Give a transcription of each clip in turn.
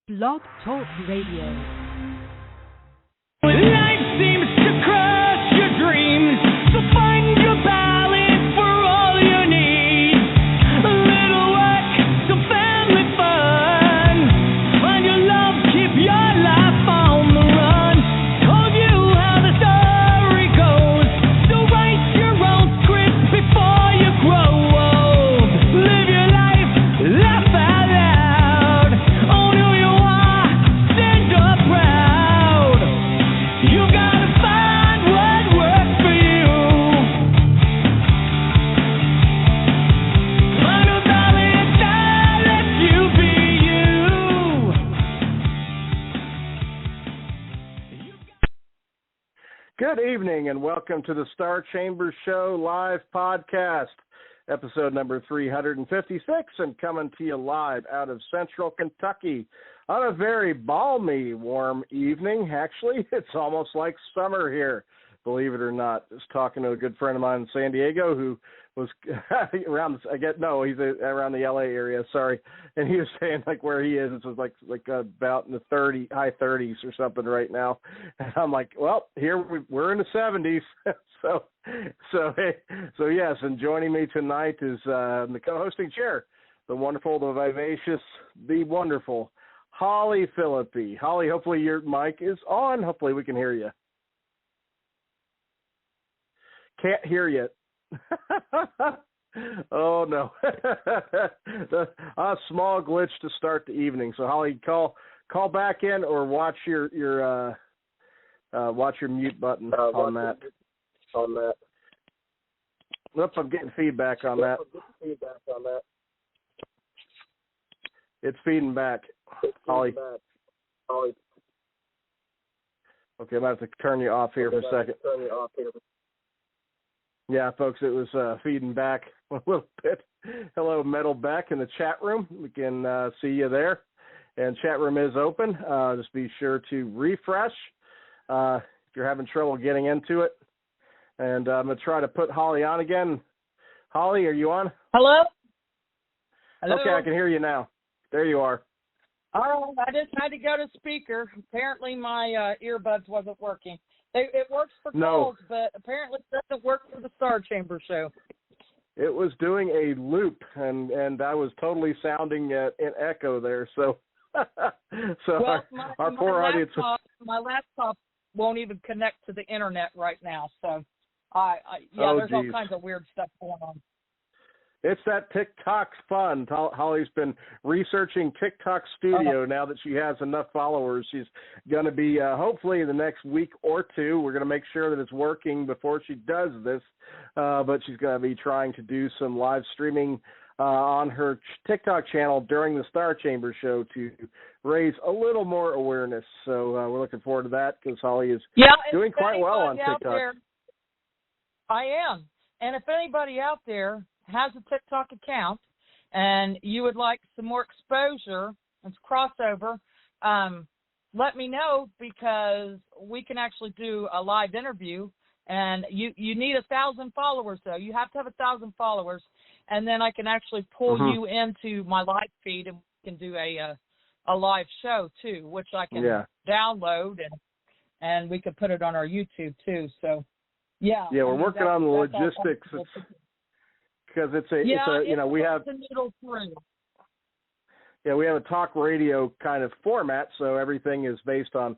Blog Talk Radio. Life seems to crush your dreams, so find your balance for all you need. A little work, some family fun. Find your love, keep your life on the run. Told you how the story goes, so write your own script before you grow old. Live your life, laugh out loud. Own who you are, stand up proud. You gotta find what works for you. Find a balance that lets you be you. Good evening and welcome to the Star Chamber Show live podcast, episode number 356, and coming to you live out of central Kentucky on a very balmy, warm evening. Actually, it's almost like summer here, believe it or not. I was talking to a good friend of mine in San Diego who was he's around the LA area, sorry, and he was saying like where he is, it's like about in the high 30s or something right now. And I'm like, well, here we're in the 70s. So yes, and joining me tonight is the co-hosting chair, the wonderful, the vivacious, the wonderful Holly Phillippe. Holly, hopefully your mic is on. Hopefully we can hear you. Can't hear you. Oh no. A small glitch to start the evening. So Holly, call back in or watch your mute button on that. Oops, I'm getting feedback on that. It's feeding back. Holly. Okay, I'm going to have to turn you off here for a second. Yeah, folks, it was feeding back a little bit. Hello, Metal Beck in the chat room. We can see you there. And chat room is open. Just be sure to refresh if you're having trouble getting into it. And I'm going to try to put Holly on again. Holly, are you on? Hello? Hello? Okay, I can hear you now. There you are. Oh, I just had to go to speaker. Apparently my earbuds wasn't working. It works for calls, but apparently it doesn't work for the Star Chamber show. It was doing a loop, and I was totally sounding in echo there. So, well, our poor audience. My laptop won't even connect to the internet right now. So, there's all kinds of weird stuff going on. It's that TikTok's fun. Holly's been researching TikTok Studio now that she has enough followers. She's going to be, hopefully in the next week or two, we're going to make sure that it's working before she does this, but she's going to be trying to do some live streaming on her TikTok channel during the Star Chamber show to raise a little more awareness. So we're looking forward to that because Holly is doing quite well on TikTok. There, I am. And if anybody out there has a TikTok account and you would like some more exposure and crossover, let me know because we can actually do a live interview. And you need 1,000 followers, though. You have to have 1,000 followers, and then I can actually pull you into my live feed and we can do a live show too, which I can download and we can put it on our YouTube too. So we're working on the logistics. Because we have a talk radio kind of format, so everything is based on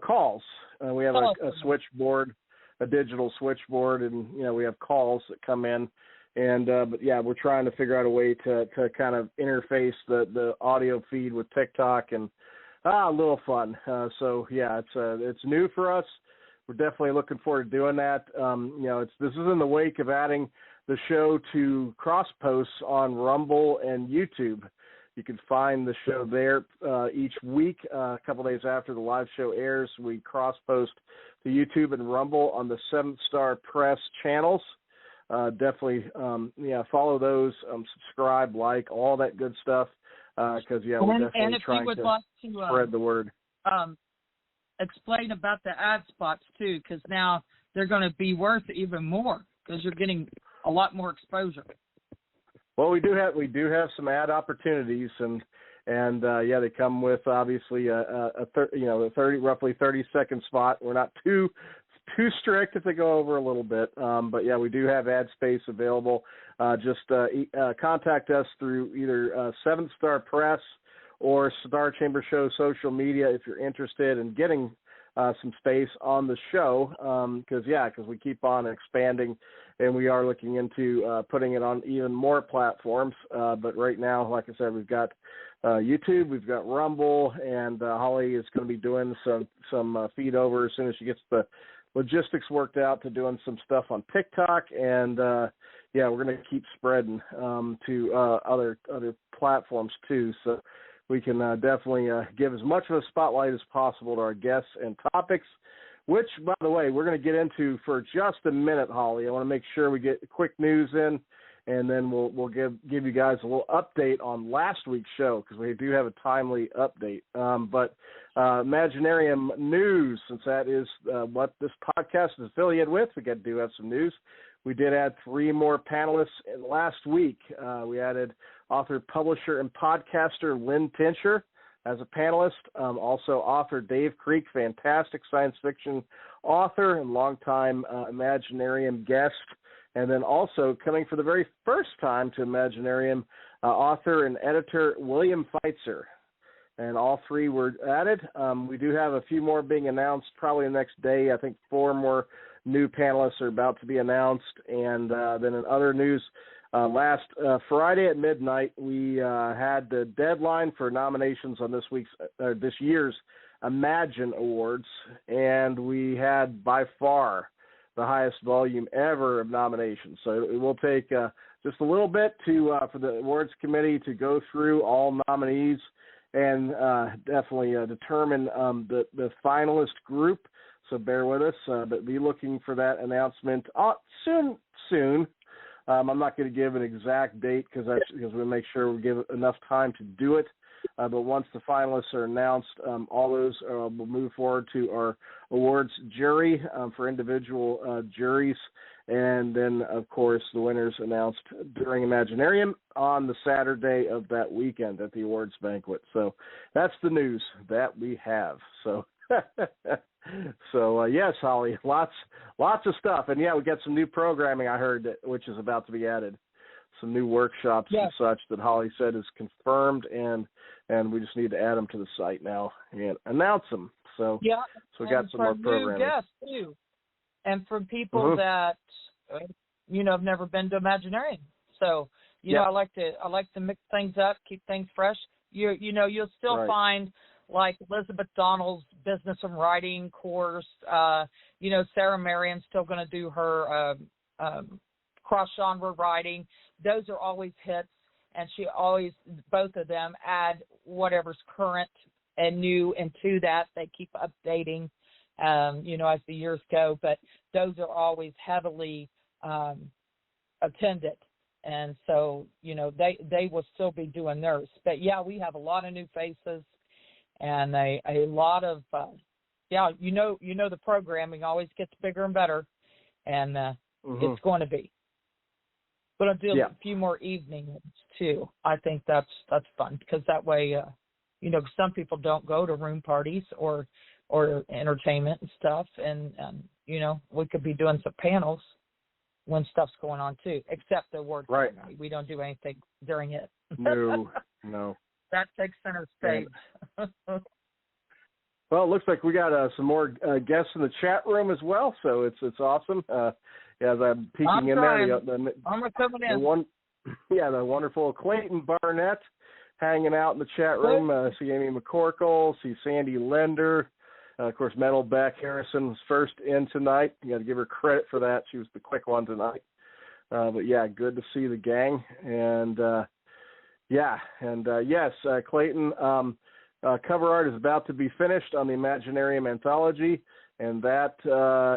calls. We have a switchboard, a digital switchboard, and we have calls that come in, and we're trying to figure out a way to kind of interface the audio feed with TikTok and a little fun. It's new for us. We're definitely looking forward to doing that. This is in the wake of adding the show to cross posts on Rumble and YouTube. You can find the show there each week. A couple days after the live show airs, we cross post to YouTube and Rumble on the 7th Star Press channels. Definitely, follow those, subscribe, like, all that good stuff. Because we're definitely trying to spread the word. Explain about the ad spots too, because now they're going to be worth even more because you're getting a lot more exposure. Well, we do have some ad opportunities, and And they come with obviously a 30 second spot. We're not too strict if they go over a little bit, but yeah, we do have ad space available. Just contact us through either Seventh Star Press or Star Chamber Show social media if you're interested in getting some space on the show, because we keep on expanding, and we are looking into putting it on even more platforms. But right now, like I said, we've got YouTube, we've got Rumble, and Holly is going to be doing some feed over as soon as she gets the logistics worked out to doing some stuff on TikTok, and we're going to keep spreading to other platforms too. So we can definitely give as much of a spotlight as possible to our guests and topics, which, by the way, we're going to get into for just a minute, Holly. I want to make sure we get quick news in, and then we'll give you guys a little update on last week's show, because we do have a timely update. But Imaginarium news, since that is what this podcast is affiliated with, we do have some news. We did add 3 more panelists last week. We added author, publisher, and podcaster Lynn Tincher as a panelist. Also author Dave Creek, fantastic science fiction author and longtime Imaginarium guest. And then also coming for the very first time to Imaginarium, author and editor William Feitzer. And all 3 were added. We do have a few more being announced probably the next day. I think 4 more new panelists are about to be announced. And then in other news, last Friday at midnight, we had the deadline for nominations on this year's Imagine Awards, and we had by far the highest volume ever of nominations. So it will take just a little bit for the awards committee to go through all nominees and definitely determine the finalist group. So bear with us, but be looking for that announcement soon. I'm not going to give an exact date because we make sure we give enough time to do it. But once the finalists are announced, all those will move forward to our awards jury for individual juries. And then, of course, the winners announced during Imaginarium on the Saturday of that weekend at the awards banquet. So that's the news that we have. So, yes, Holly, lots of stuff. And, yeah, we got some new programming, I heard, which is about to be added. Some new workshops and such that Holly said is confirmed, and we just need to add them to the site now and announce them. So we got some more programming. New guests too, and from people that have never been to Imaginarium. So I like to mix things up, keep things fresh. You'll still find like Elizabeth Donald's business and writing course. Sarah Marion's still going to do her cross-genre writing. Those are always hits, and both of them add whatever's current and new into that. They keep updating, as the years go, but those are always heavily attended. And so, they will still be doing theirs. But, we have a lot of new faces and a lot of, the programming always gets bigger and better, and it's going to be. But I'll do a few more evenings too. I think that's fun because that way, some people don't go to room parties or entertainment and stuff, and we could be doing some panels when stuff's going on too. Except the award ceremony, we don't do anything during it. No. That takes center stage. Well, it looks like we got some more guests in the chat room as well, so it's awesome. As I'm peeking in there, I'm coming in. The wonderful Clayton Barnett hanging out in the chat room. See Amy McCorkle, see Sandy Lender. Of course, Metal Beck Harrison was first in tonight. You got to give her credit for that. She was the quick one tonight. But good to see the gang. And yes, Clayton. Cover art is about to be finished on the Imaginarium anthology, and that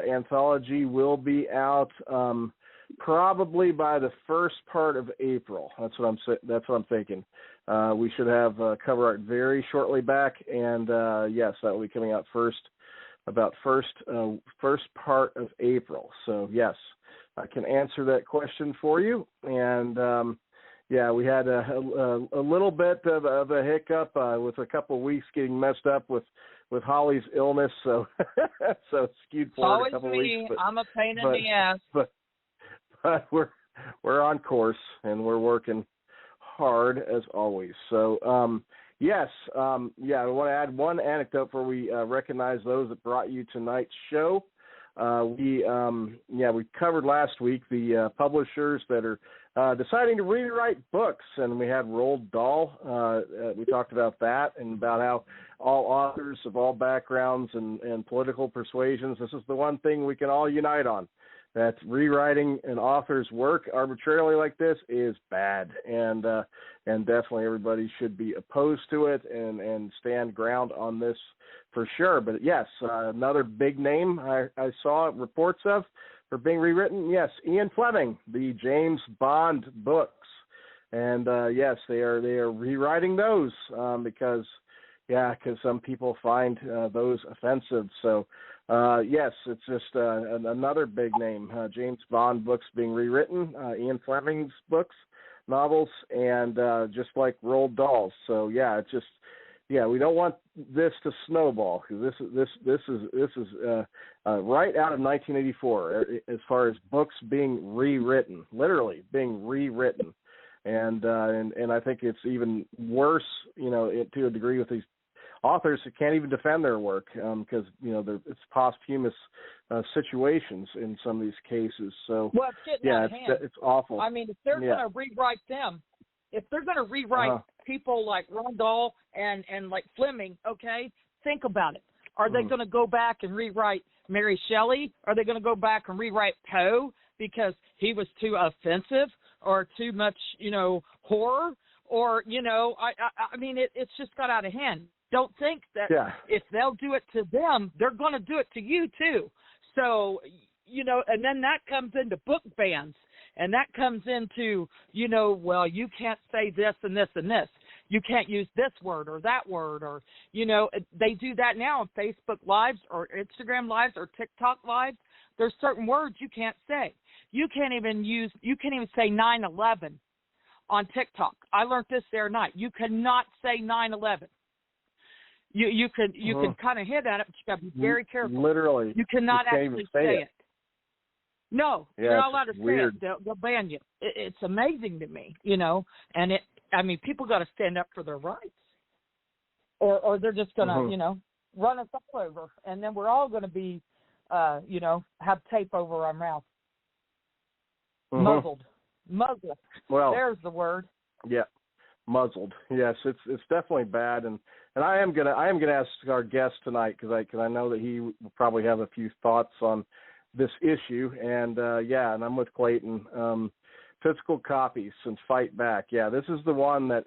anthology will be out probably by the first part of April. That's what I'm thinking. We should have cover art very shortly back, and yes, that will be coming out first part of April. So yes, I can answer that question for you, and yeah, we had a little bit of a hiccup with a couple of weeks getting messed up with Holly's illness, so so it skewed forward a couple of weeks. But, I'm a pain in the ass. But we're on course and we're working hard as always. So yes, I want to add one anecdote before we recognize those that brought you tonight's show. We covered last week the publishers that are deciding to rewrite books, and we had Roald Dahl. We talked about that and about how all authors of all backgrounds and political persuasions, this is the one thing we can all unite on. That rewriting an author's work arbitrarily like this is bad, and definitely everybody should be opposed to it and stand ground on this for sure. But yes, another big name I saw reports of for being rewritten. Yes, Ian Fleming, the James Bond books, and yes, they are rewriting those because some people find those offensive. So. Yes, it's just another big name. James Bond books being rewritten, Ian Fleming's books, novels, and just like Roald Dahl's. So it's just we don't want this to snowball because this is right out of 1984 as far as books being rewritten, literally being rewritten, and I think it's even worse, to a degree with these authors who can't even defend their work because it's posthumous situations in some of these cases. So it's getting out of hand. It's awful. I mean, if they're going to rewrite them, if they're going to rewrite people like Roald Dahl and like Fleming, okay, think about it. Are they going to go back and rewrite Mary Shelley? Are they going to go back and rewrite Poe because he was too offensive or too much, horror? Or, I mean, it's just got out of hand. Don't think that if they'll do it to them, they're going to do it to you too. So, and then that comes into book bans, and that comes into, you can't say this and this and this. You can't use this word or that word, or, they do that now on Facebook Lives or Instagram Lives or TikTok Lives. There's certain words you can't say. You can't even say 9/11 on TikTok. I learned this the other night. You cannot say 9/11. You can kind of hit at it, but you got to be very careful. Literally, you cannot actually say it. No, you're not allowed to say it. They'll ban you. It's amazing to me, and people got to stand up for their rights, or they're just gonna, run us all over, and then we're all gonna be, have tape over our mouth, muzzled. Well, there's the word. Yeah. Muzzled. Yes, it's definitely bad, and I am gonna ask our guest tonight because I know that he will probably have a few thoughts on this issue, and and I'm with Clayton. Physical copies and fight back. Yeah, this is the one that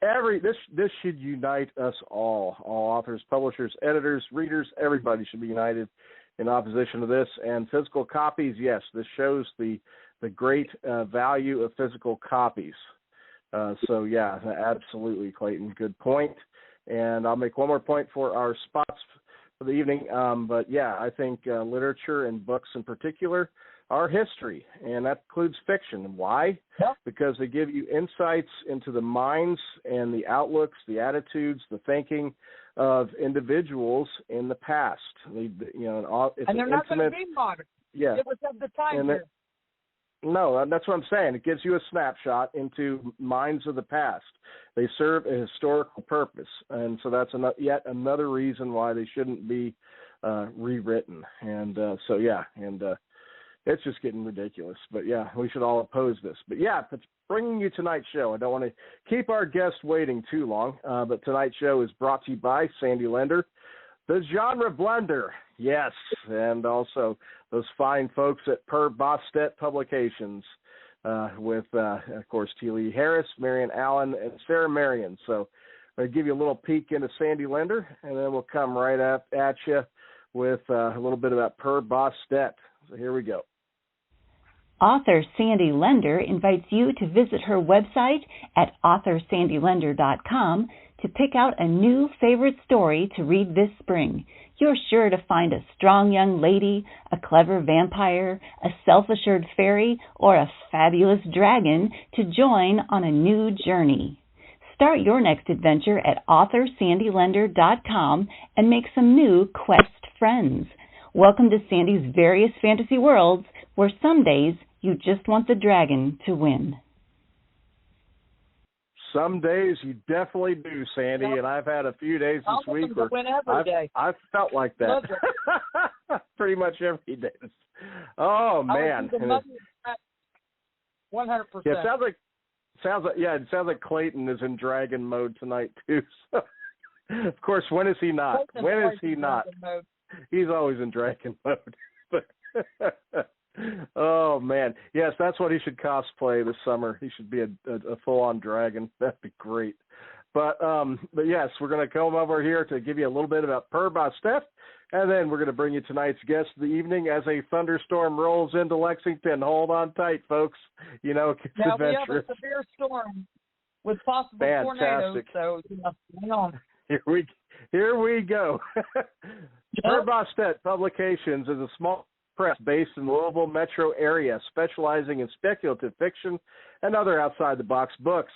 this should unite us all authors, publishers, editors, readers. Everybody should be united in opposition to this. And physical copies, yes, this shows the great value of physical copies. Absolutely, Clayton. Good point. And I'll make one more point for our spots for the evening. I think literature and books in particular are history, and that includes fiction. Why? Yep. Because they give you insights into the minds and the outlooks, the attitudes, the thinking of individuals in the past. And they're not going to be modern. Yeah. It was of the time here. No, that's what I'm saying. It gives you a snapshot into minds of the past. They serve a historical purpose, and so that's yet another reason why they shouldn't be rewritten. And it's just getting ridiculous. But we should all oppose this. But it's bringing you tonight's show. I don't want to keep our guest waiting too long, but tonight's show is brought to you by Sandy Lender, the genre blender. Yes, and also those fine folks at Per Bostet Publications with, of course, T. Lee Harris, Marion Allen, and Sarah Marion. So I'll give you a little peek into Sandy Lender, and then we'll come right up at you with a little bit about Per Bostet. So here we go. Author Sandy Lender invites you to visit her website at authorSandyLender.com to pick out a new favorite story to read this spring. You're sure to find a strong young lady, a clever vampire, a self-assured fairy, or a fabulous dragon to join on a new journey. Start your next adventure at AuthorSandyLender.com and make some new quest friends. Welcome to Sandy's various fantasy worlds, where some days you just want the dragon to win. Some days you definitely do, Sandy, and I've had a few days this week where I've felt like that. Pretty much every day. Oh man. 100%. Yeah, it sounds like Clayton is in dragon mode tonight too. So, of course, when is he not? He's always in dragon mode. Oh man, yes, that's what he should cosplay this summer. He should be a full-on dragon. That'd be great. But yes, we're going to come over here to give you a little bit about Per Bastet, and then we're going to bring you tonight's guest of the evening as a thunderstorm rolls into Lexington. Hold on tight, folks. You know, it's adventurous. We have a severe storm with possible tornadoes. So hang on. Here we go. Per Bastet Publications is a small press based in the Louisville metro area, specializing in speculative fiction and other outside-the-box books.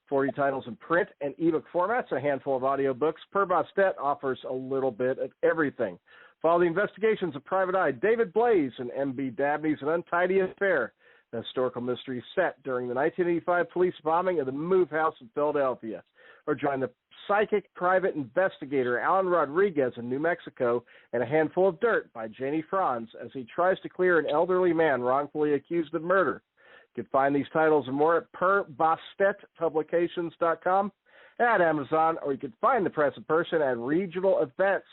40 titles in print and ebook formats, a handful of audiobooks. Per Bastet offers a little bit of everything. Follow the investigations of Private Eye David Blaze and M.B. Dabney's An Untidy Affair, a historical mystery set during the 1985 police bombing of the Move House in Philadelphia. Or join the psychic private investigator Alan Rodriguez in New Mexico and A Handful of Dirt by Janie Franz as he tries to clear an elderly man wrongfully accused of murder. You can find these titles and more at perbastetpublications.com, at Amazon, or you can find the press in person at regional events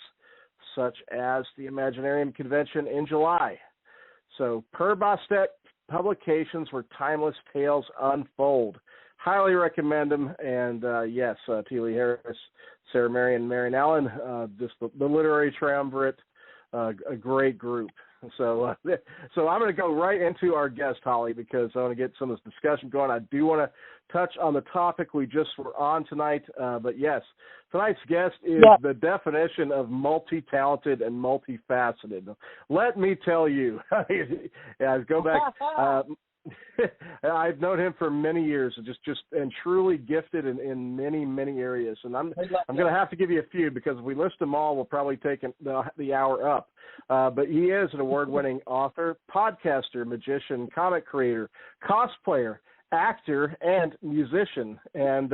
such as the Imaginarium Convention in July. So Per Bastet Publications, where timeless tales unfold. Highly recommend them, and yes, T. Lee Harris, Sarah Marion, Marion Allen, just the literary triumvirate, a great group. So I'm going to go right into our guest, Holly, because I want to get some of this discussion going. I do want to touch on the topic we just were on tonight, but yes, tonight's guest is the definition of multi-talented and multifaceted. Let me tell you, go back. I've known him for many years, just and truly gifted in many, many areas. And I'm going to have to give you a few, because if we list them all, we'll probably take the hour up. But he is an award-winning author, podcaster, magician, comic creator, cosplayer, actor, and musician. And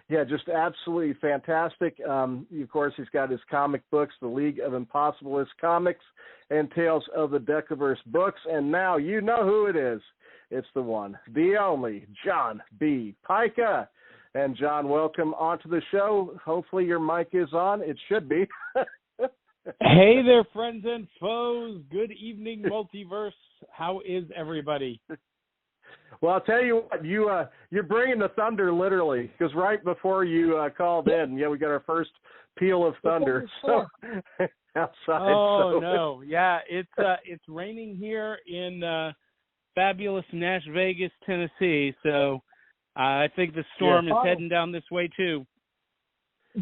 just absolutely fantastic. Of course, he's got his comic books, The League of Impossibilists Comics, and Tales of the Decoverse books. And now you know who it is. It's the one, the only, John B. Pyka. And John, welcome onto the show. Hopefully your mic is on. It should be. Hey there, friends and foes. Good evening, Multiverse. How is everybody? Well, I'll tell you what, you're bringing the thunder literally, because right before you called in, we got our first peal of thunder. So outside. Oh, no. Yeah, it's raining here in fabulous Nash Vegas, Tennessee. So I think the storm is heading down this way too.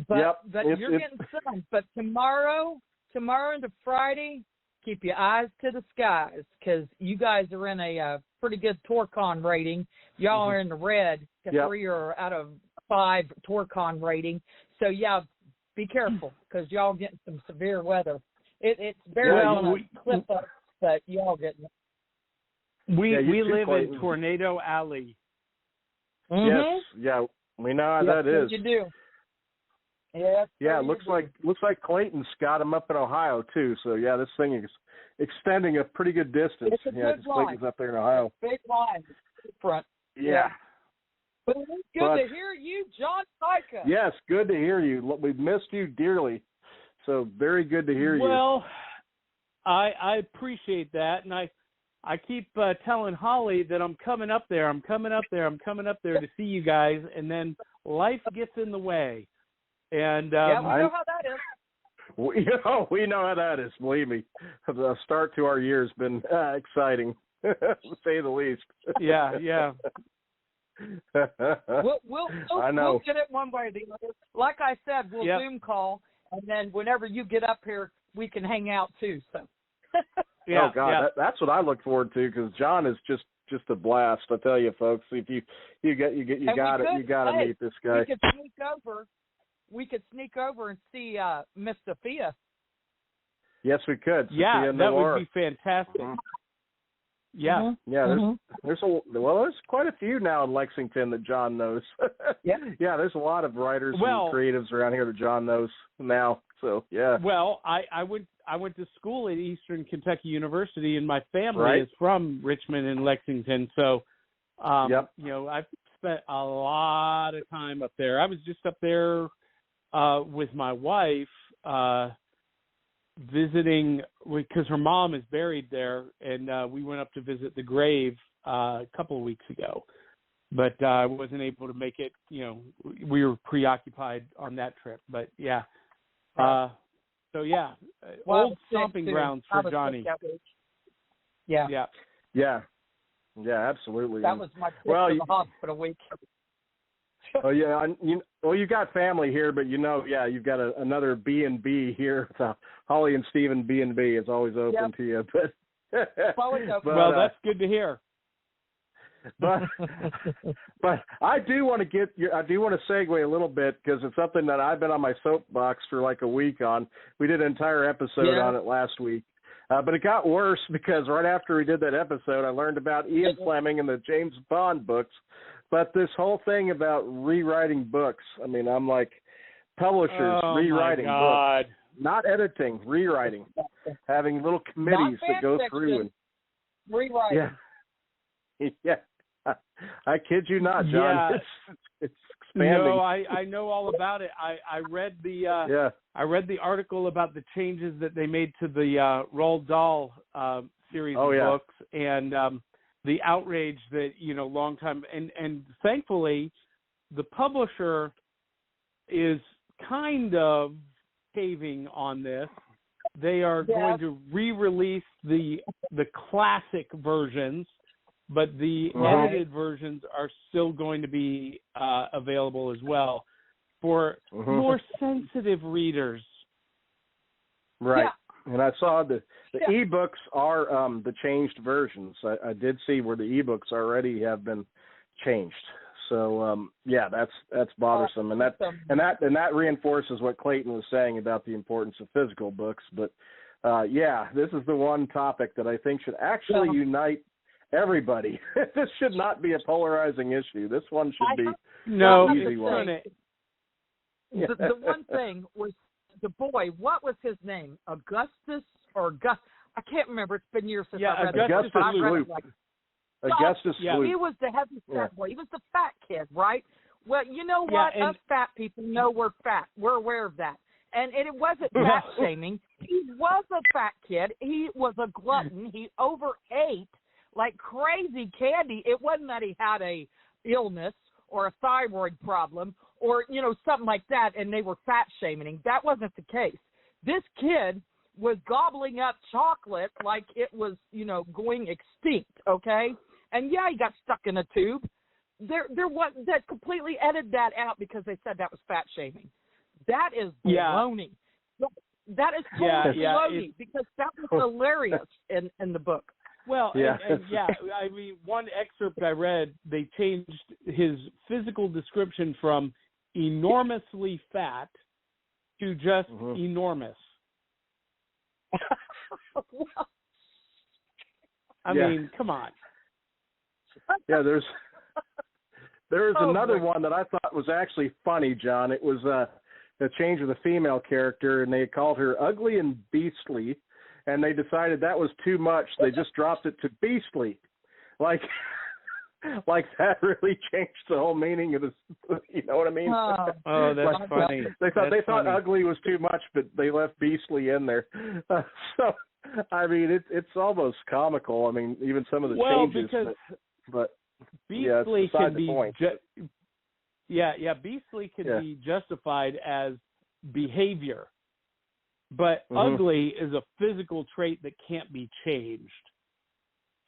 But you're getting sun. But tomorrow into Friday, keep your eyes to the skies, because you guys are in a pretty good Torcon rating. Y'all are in the red, 3 out of 5 Torcon rating. So be careful, because y'all getting some severe weather. It's very well clip up, but y'all getting it. We live in Tornado Alley. Mm-hmm. Yes, we know how that is. You do. Looks like Clayton's got him up in Ohio too. So this thing is extending a pretty good distance. It's a good line. Clayton's up there in Ohio. Big line front. Yeah. But it's good to hear you, John Pyka. Yes, good to hear you. We've missed you dearly. So very good to hear you. Well, I appreciate that, and I keep telling Holly that I'm coming up there to see you guys, and then life gets in the way. And we know how that is. We know how that is. Believe me, the start to our year has been exciting, to say the least. Yeah. We'll get it one way or the other. Like I said, we'll Zoom call, and then whenever you get up here, we can hang out too. So. Oh God, that's what I look forward to, because John is just a blast. I tell you, folks, if you got to meet this guy. We could sneak over and see Miss Sophia. Yes, we could. Yeah, Sophia that Noir. would be fantastic. Mm-hmm. Yeah. Mm-hmm. Yeah, there's quite a few now in Lexington that John knows. Yeah, there's a lot of writers and creatives around here that John knows now. So yeah. Well, I went to school at Eastern Kentucky University, and my family is from Richmond and Lexington. So, you know, I've spent a lot of time up there. I was just up there with my wife. Visiting, because her mom is buried there, and we went up to visit the grave a couple of weeks ago. But I wasn't able to make it. You know, we were preoccupied on that trip. But yeah, so yeah, old stomping grounds for Johnny. Yeah, absolutely. That was my trip to the hospital week. Oh yeah, you got family here, but you've got another B&B here. So Holly and Stephen B&B is always open to you. But that's good to hear. But I do want to segue a little bit, because it's something that I've been on my soapbox for like a week on. We did an entire episode on it last week. But it got worse, because right after we did that episode, I learned about Ian Fleming and the James Bond books. But this whole thing about rewriting books, I mean, I'm like, publishers rewriting books, not editing, rewriting, having little committees that go through and rewriting. Yeah. I kid you not, John. It's expanding. No, I know all about it. I read the article about the changes that they made to the Roald Dahl series of books, and the outrage that, long time, and thankfully the publisher is kind of caving on this. They are going to re-release the classic versions, but the edited versions are still going to be available as well for more sensitive readers. Right. Yeah. And I saw the e-books are the changed versions. I did see where the e-books already have been changed. So that's bothersome, and that reinforces what Clayton was saying about the importance of physical books. But this is the one topic that I think should actually unite everybody. This should not be a polarizing issue. This one should be an easy one. The one thing was the boy. What was his name? Augustus or Gus? I can't remember. It's been years since I read it. Augustus Phillippe. Augustus Phillippe. He was the heavy fat boy. He was the fat kid, right? Well, you know what? Us fat people know we're fat. We're aware of that. And it wasn't fat shaming. He was a fat kid. He was a glutton. He overate like crazy candy. It wasn't that he had a illness or a thyroid problem or, something like that, and they were fat shaming. That wasn't the case. This kid was gobbling up chocolate like it was, going extinct, okay? And he got stuck in a tube. There was that completely edited that out because they said that was fat shaming. That is baloney. That is totally baloney because that was hilarious in the book. Well, I mean, one excerpt I read, they changed his physical description from enormously fat to just enormous. I mean, come on. Yeah, there was another one that I thought was actually funny, John. It was a change of the female character, and they called her ugly and beastly, and they decided that was too much. They just dropped it to beastly. Like that really changed the whole meaning of this. You know what I mean? Oh, that's funny. They thought ugly was too much, but they left beastly in there. So, I mean, it's almost comical. I mean, even some of the changes. But beastly can be beastly can be justified as behavior, but ugly is a physical trait that can't be changed.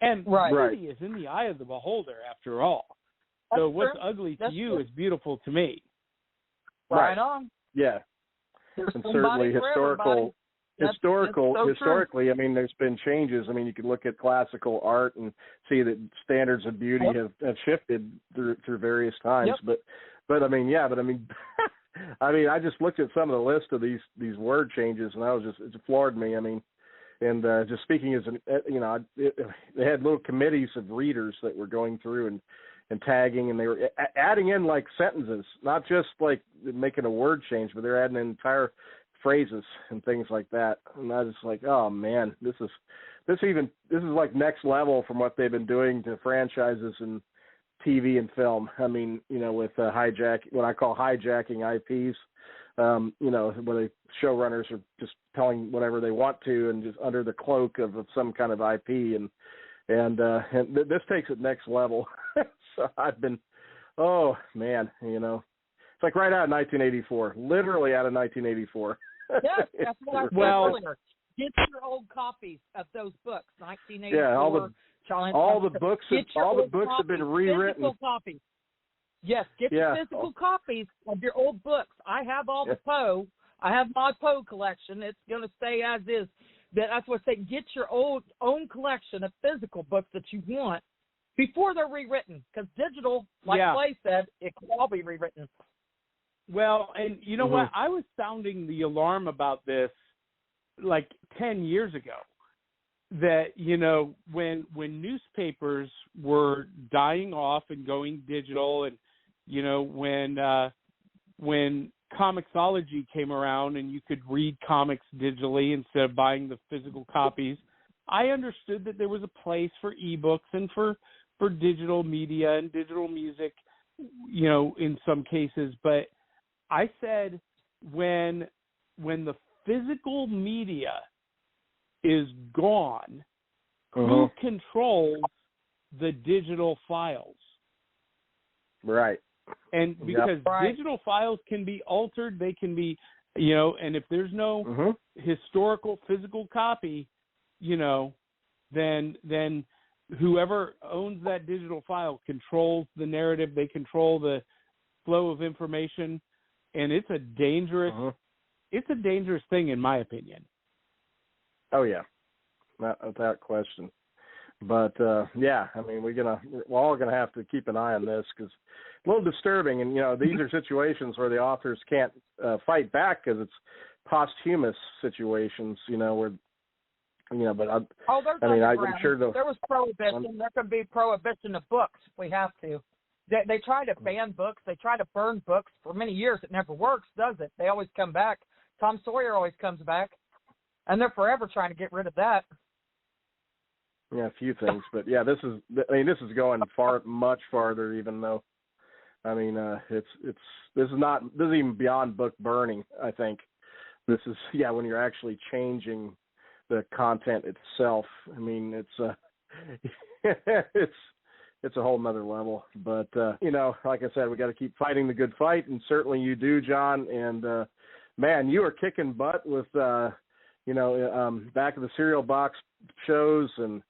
And beauty is in the eye of the beholder, after all. So That's what's true. ugly to That's you true. is beautiful to me. Right on. Yeah. There's And somebody certainly for everybody. That's so true. historically, I mean, there's been changes. I mean, you could look at classical art and see that standards of beauty Yep. have shifted through various times. Yep. But I mean, I mean, I just looked at some of the list of these word changes, and it floored me. I mean, and just speaking as they had little committees of readers that were going through and tagging, and they were adding in like sentences, not just like making a word change, but they're adding in entire phrases and things like that. And I was like, oh man, this is like next level from what they've been doing to franchises and TV and film. I mean, with what I call hijacking IPs, where the showrunners are just telling whatever they want to and just under the cloak of some kind of IP, and this takes it next level. So I've been, oh man, it's like right out of 1984, literally out of 1984. Yes, that's what I said earlier. Get your old copies of those books, 1984. Yeah, all the books have been rewritten. Physical copies. Yes, get your physical copies of your old books. I have all the Poe. I have my Poe collection. It's going to stay as is. That's what I say. Get your own collection of physical books that you want before they're rewritten. Because digital, like Clay said, it can all be rewritten. Well, and you know what? I was sounding the alarm about this like 10 years ago. That, when newspapers were dying off and going digital, and, when Comixology came around and you could read comics digitally instead of buying the physical copies, I understood that there was a place for ebooks and for digital media and digital music, in some cases. But I said when the physical media is gone, who controls the digital files? Right. And because digital files can be altered, they can be, and if there's no historical physical copy, then whoever owns that digital file controls the narrative, they control the flow of information, and it's a dangerous thing in my opinion. Oh yeah, without question. But I mean, we're all gonna have to keep an eye on this because it's a little disturbing. And these are situations where the authors can't fight back because it's posthumous situations. Where but I'm sure there was prohibition. There could be prohibition of books. We have to. They try to ban books. They try to burn books for many years. It never works, does it? They always come back. Tom Sawyer always comes back. And they're forever trying to get rid of that. Yeah, a few things, but this is going much farther. Even though, I mean, this is even beyond book burning. I think this is when you're actually changing the content itself. I mean, it's a whole nother level. But like I said, we got to keep fighting the good fight, and certainly you do, John. And man, you are kicking butt with. Back of the cereal box shows and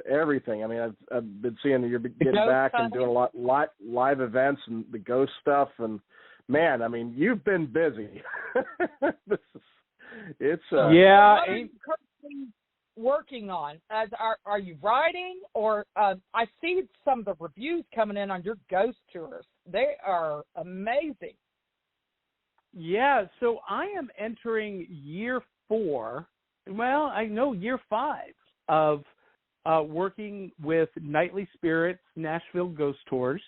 everything. I mean, I've been seeing that you're getting back and doing a lot live events and the ghost stuff. And man, I mean, you've been busy. Working on are you writing or I see some of the reviews coming in on your ghost tours. They are amazing. Yeah, so I am entering year 4, year 5 of working with Nightly Spirits Nashville Ghost Tours.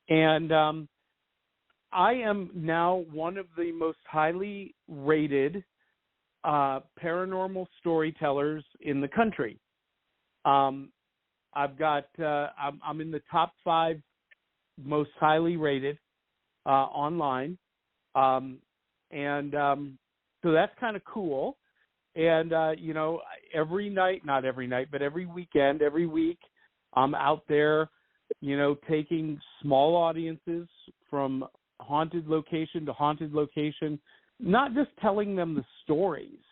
And I am now one of the most highly rated paranormal storytellers in the country. I've got, I'm in the top 5 most highly rated online. So that's kind of cool. And, every night, not every night, but every weekend, every week, I'm out there, taking small audiences from haunted location to haunted location, not just telling them the stories,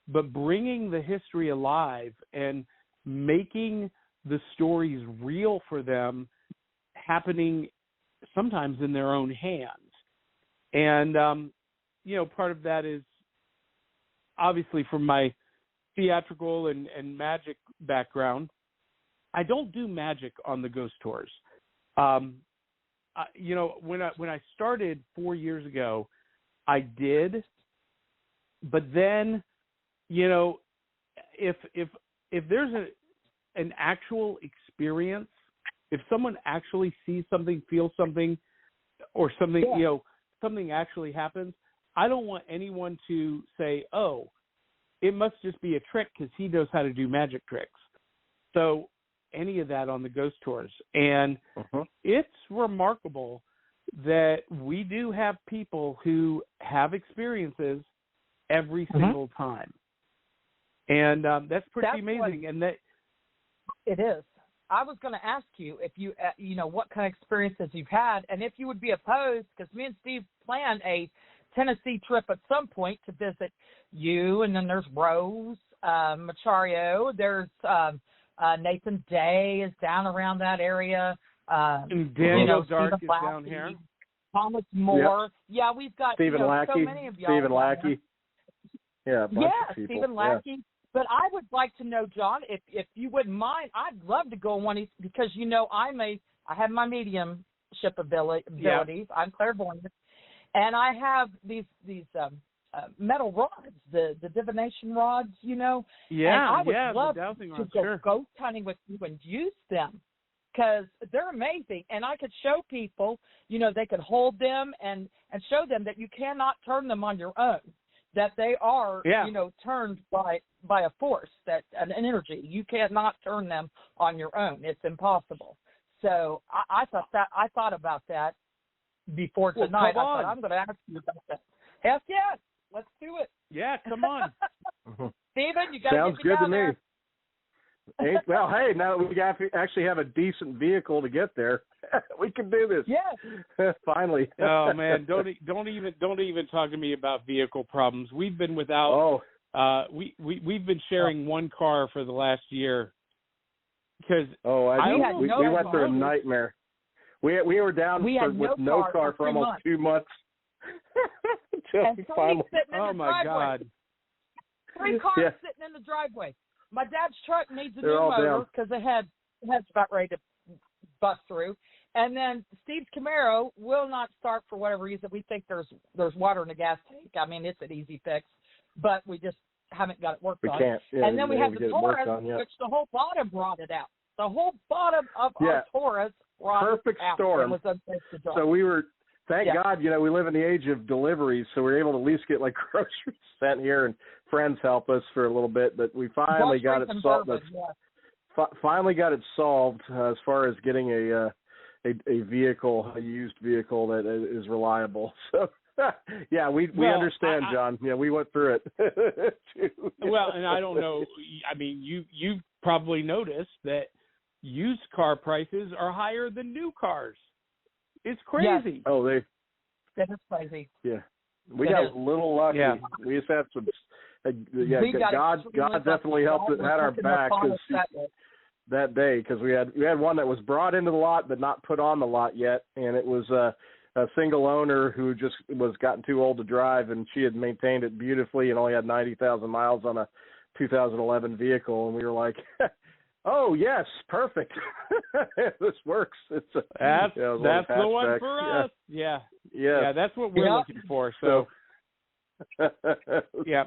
but bringing the history alive and making the stories real for them, happening sometimes in their own hands. And, part of that is obviously from my theatrical and magic background. I don't do magic on the ghost tours. When I started 4 years ago, I did, but then, if there's an actual experience, if someone actually sees something, feels something, or something, something actually happens, I don't want anyone to say, oh, it must just be a trick because he knows how to do magic tricks. So any of that on the ghost tours. And it's remarkable that we do have people who have experiences every single time. And that's pretty amazing. And that it is. I was going to ask you if you, what kind of experiences you've had, and if you would be opposed, because me and Steve planned a Tennessee trip at some point to visit you, and then there's Rose, Machario, there's Nathan Day is down around that area. And Daniel Dark is down here. Thomas Moore. Yep. Yeah, we've got Stephen Lackey. So many of y'all. Stephen Lackey. Yeah, a bunch of people. Stephen Lackey. Yeah. But I would like to know, John, if you wouldn't mind, I'd love to go on one because I have my mediumship abilities. Yeah. I'm clairvoyant, and I have these metal rods, the divination rods, Yeah, and I would love to go ghost hunting with you and use them because they're amazing. And I could show people, they could hold them and show them that you cannot turn them on your own, that they are, turned by a force, that an energy. You cannot turn them on your own. It's impossible. So I thought about that before tonight. I thought I'm going to ask you about that. Yes, let's do it. Yeah, come on. Steven, you got to Sounds get me good down to there. me. Well, hey, now that we actually have a decent vehicle to get there, we can do this. Yes. Finally. Oh man, don't even talk to me about vehicle problems. We've been without. We've been sharing one car for the last year because we went through a nightmare. We were down with no car for almost 2 months. Oh my God! 3 cars sitting in the driveway. My dad's truck needs a new motor because the head's about ready to bust through. And then Steve's Camaro will not start for whatever reason. We think there's water in the gas tank. I mean, it's an easy fix, but we just haven't got it worked on. Can't. Yeah, and then we have the Taurus, which the whole bottom rotted out. The whole bottom of our Taurus rotted Perfect out. storm. Was unsafe to drive. So we were, thank God, we live in the age of deliveries, so we were able to at least get like groceries sent here, and friends help us for a little bit. But we finally got it solved. Finally got it solved as far as getting a vehicle, a used vehicle that is reliable. So we understand, John. Yeah, we went through it too. Well, and I don't know. I mean, you've probably noticed that used car prices are higher than new cars. It's crazy. Yes. Oh, that is crazy. Yeah, we got a little lucky. Yeah. We just had some. God definitely helped. Had our back that day because we had one that was brought into the lot but not put on the lot yet, and it was a single owner who just was gotten too old to drive, and she had maintained it beautifully and only had 90,000 miles on a 2011 vehicle, and we were like, oh yes, perfect. This works. That's the one for us. Yeah, that's what we're looking for. So yeah,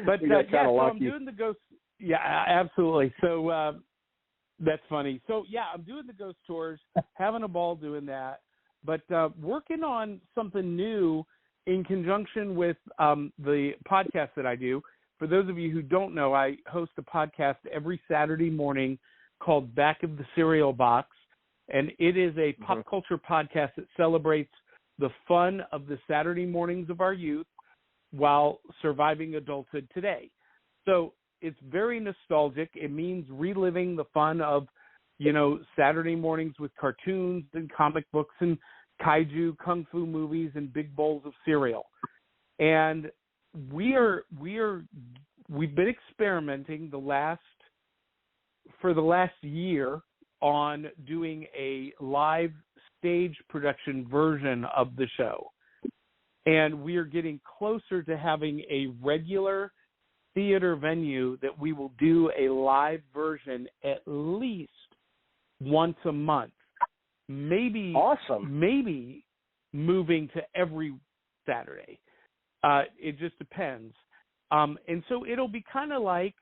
but so I'm doing the ghost. Yeah, absolutely. So that's funny. So I'm doing the ghost tours, having a ball doing that, but working on something new in conjunction with the podcast that I do. For those of you who don't know, I host a podcast every Saturday morning called Back of the Cereal Box, and it is a pop culture podcast that celebrates the fun of the Saturday mornings of our youth while surviving adulthood today. So it's very nostalgic. It means reliving the fun of, Saturday mornings with cartoons and comic books and kaiju, kung fu movies, and big bowls of cereal. And we've been experimenting for the last year on doing a live stage production version of the show. And we are getting closer to having a regular theater venue that we will do a live version at least once a month. Maybe awesome. Maybe moving to every Saturday. It just depends. And so it'll be kind of like,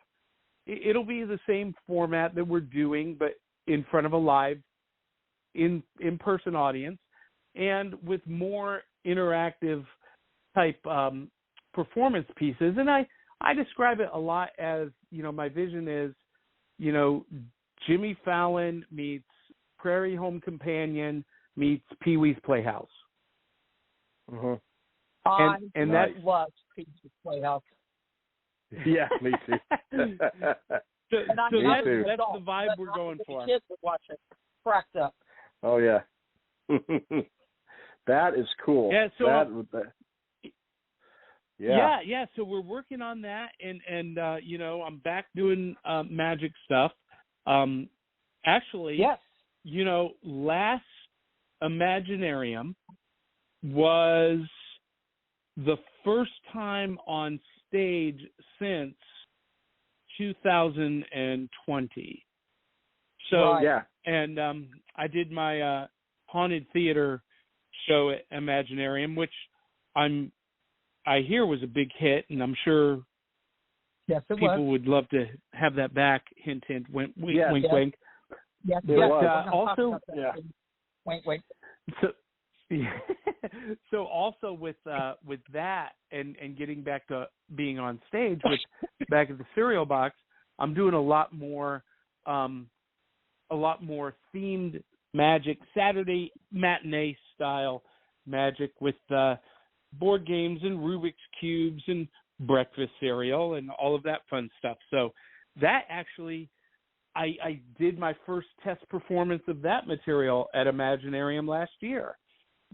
it'll be the same format that we're doing, but in front of a live in-person audience and with more interactive type performance pieces. And I describe it a lot as, my vision is, Jimmy Fallon meets Prairie Home Companion meets Pee-wee's Playhouse. Mm-hmm. And I that's love Pee-wee's Playhouse. Yeah, me too. So that's the vibe we're going for. The kids would watch it, cracked up. Oh yeah, that is cool. Yeah, so yeah. So we're working on that, and I'm back doing magic stuff. Actually, yes. Last Imaginarium was the first time on stage since 2020. So right. Yeah, and I did my haunted theater show at Imaginarium, which I hear was a big hit, and I'm sure yes, people would love to have that back. Hint, hint, wink, wink, yes. wink, Yes. wink. Yes, It yes. was. Also, yeah. Wait. So, so also with that and getting back to being on stage with back at the cereal box, I'm doing a lot more themed magic, Saturday matinee style magic with board games and Rubik's cubes and breakfast cereal and all of that fun stuff. So that actually, I did my first test performance of that material at Imaginarium last year.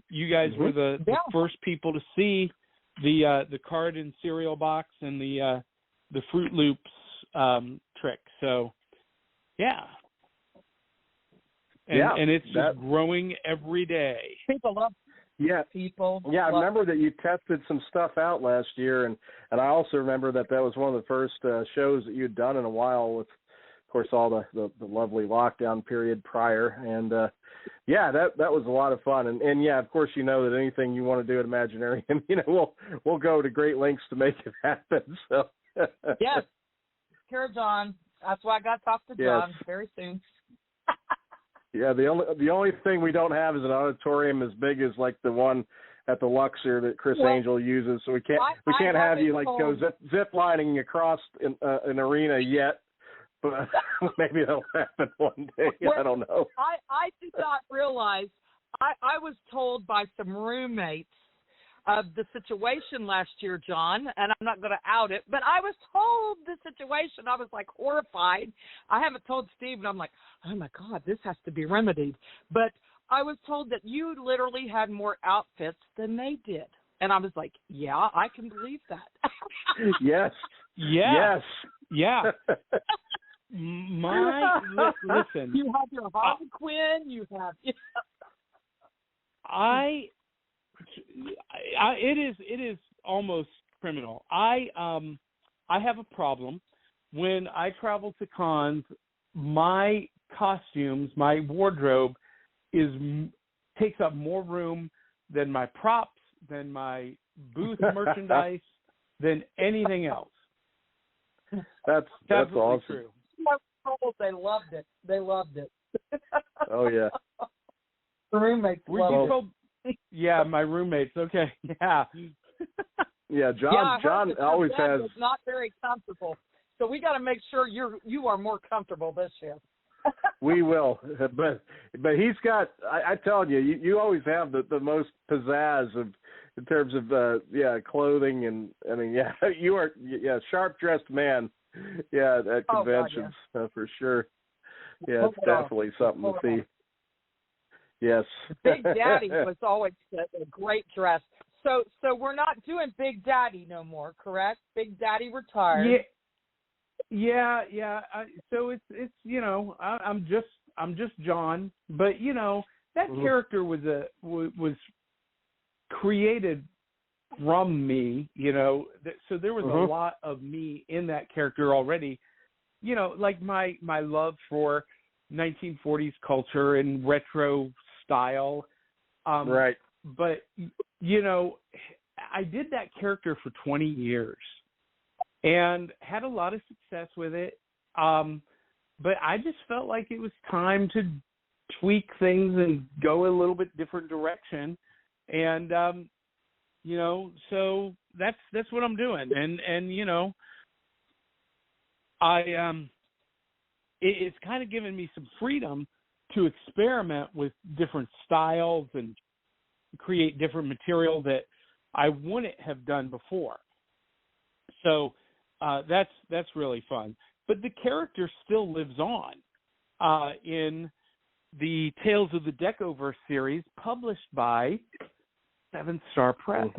You guys were the first people to see the card and cereal box and the Fruit Loops trick. So, yeah. And it's just growing every day. People love people. Yeah, I remember that you tested some stuff out last year, and I also remember that was one of the first shows that you'd done in a while with, of course, all the lovely lockdown period prior. And, that was a lot of fun. And yeah, of course, that anything you want to do at Imaginarium, we'll go to great lengths to make it happen. So yes. Here, John. That's why I got to talk to John very soon. Yeah, the only thing we don't have is an auditorium as big as like the one at the Luxor that Chris Angel uses. So we can't have you like go zip lining across an arena yet. But maybe that'll happen one day. Well, I don't know. I did not realize. I was told by some roommates of the situation last year, John, and I'm not going to out it, but I was told the situation. I was like horrified. I haven't told Steve, and I'm like, oh my God, this has to be remedied. But I was told that you literally had more outfits than they did. And I was like, yeah, I can believe that. Yes. Yeah. Yes. Yeah. Listen. You have your Harlequin. You have. It is almost criminal. I have a problem when I travel to cons. My costumes, my wardrobe takes up more room than my props, than my booth merchandise, than anything else. That's awesome. True. They loved it. They loved it. Oh yeah. The roommates loved it. Yeah, my roommates. Okay, yeah. Yeah, John always has. It's not very comfortable, so we got to make sure you are more comfortable this year. We will, but he's got. I tell you always have the most pizzazz in terms of clothing and I mean you are sharp dressed man. Yeah, at conventions for sure. Yeah, it's definitely something to see. Yes. Big Daddy was always a great dress. So we're not doing Big Daddy no more, correct? Big Daddy retired. Yeah. So it's I'm just John, but that character was created from me, so there was a lot of me in that character already, like my love for 1940s culture and retro style. Right. But, I did that character for 20 years and had a lot of success with it. But I just felt like it was time to tweak things and go a little bit different direction. And, so that's what I'm doing. And it's kind of given me some freedom to experiment with different styles and create different material that I wouldn't have done before. So that's really fun. But the character still lives on in the Tales of the Decoverse series, published by 7 Star Press.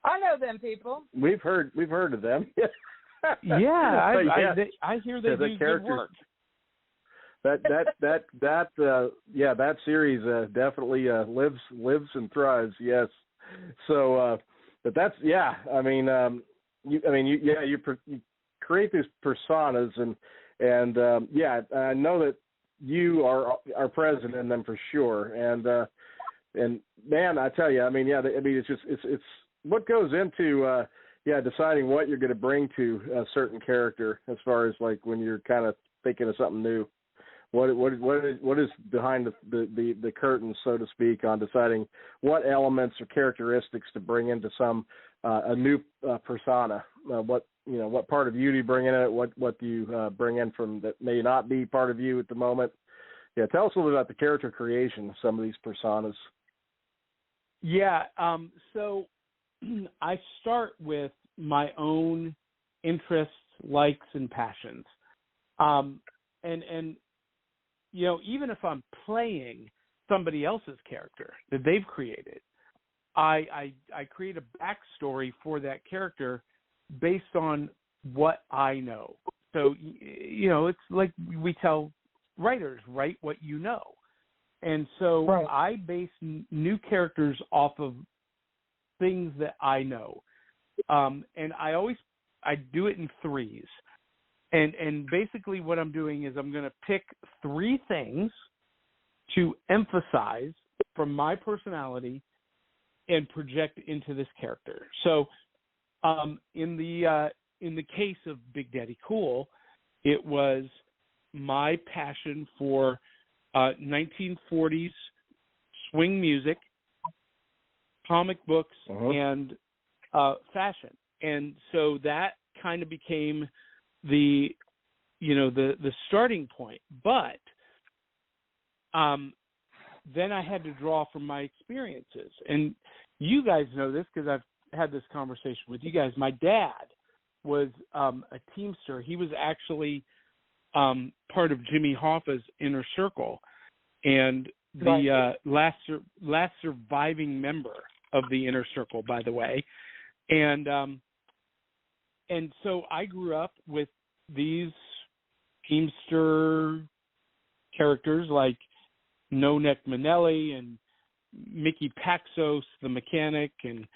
I know them people. We've heard of them. I hear they do good work. That series definitely lives and thrives. Yes. So, but that's you create these personas and I know that you are present in them for sure. And man, I tell you, it's what goes into deciding what you're going to bring to a certain character as far as like when you're kind of thinking of something new. What is behind the curtain, so to speak, on deciding what elements or characteristics to bring into a new persona? What part of you do you bring in it? What do you bring in from that may not be part of you at the moment? Yeah, tell us a little bit about the character creation of some of these personas. Yeah, so I start with my own interests, likes, and passions, and even if I'm playing somebody else's character that they've created, I create a backstory for that character based on what I know. So, it's like we tell writers, write what you know. And so I base new characters off of things that I know. And I do it in threes. And basically what I'm doing is I'm going to pick 3 things to emphasize from my personality and project into this character. So in the case of Big Daddy Cool, it was my passion for 1940s swing music, comic books, and fashion. And so that kind of became the starting point. But then I had to draw from my experiences. And you guys know this because I've had this conversation with you guys. My dad was a Teamster. He was actually part of Jimmy Hoffa's Inner Circle and the last surviving member of the Inner Circle, by the way. And so I grew up with these Teamster characters like No Neck Manelli and Mickey Paxos, the mechanic, and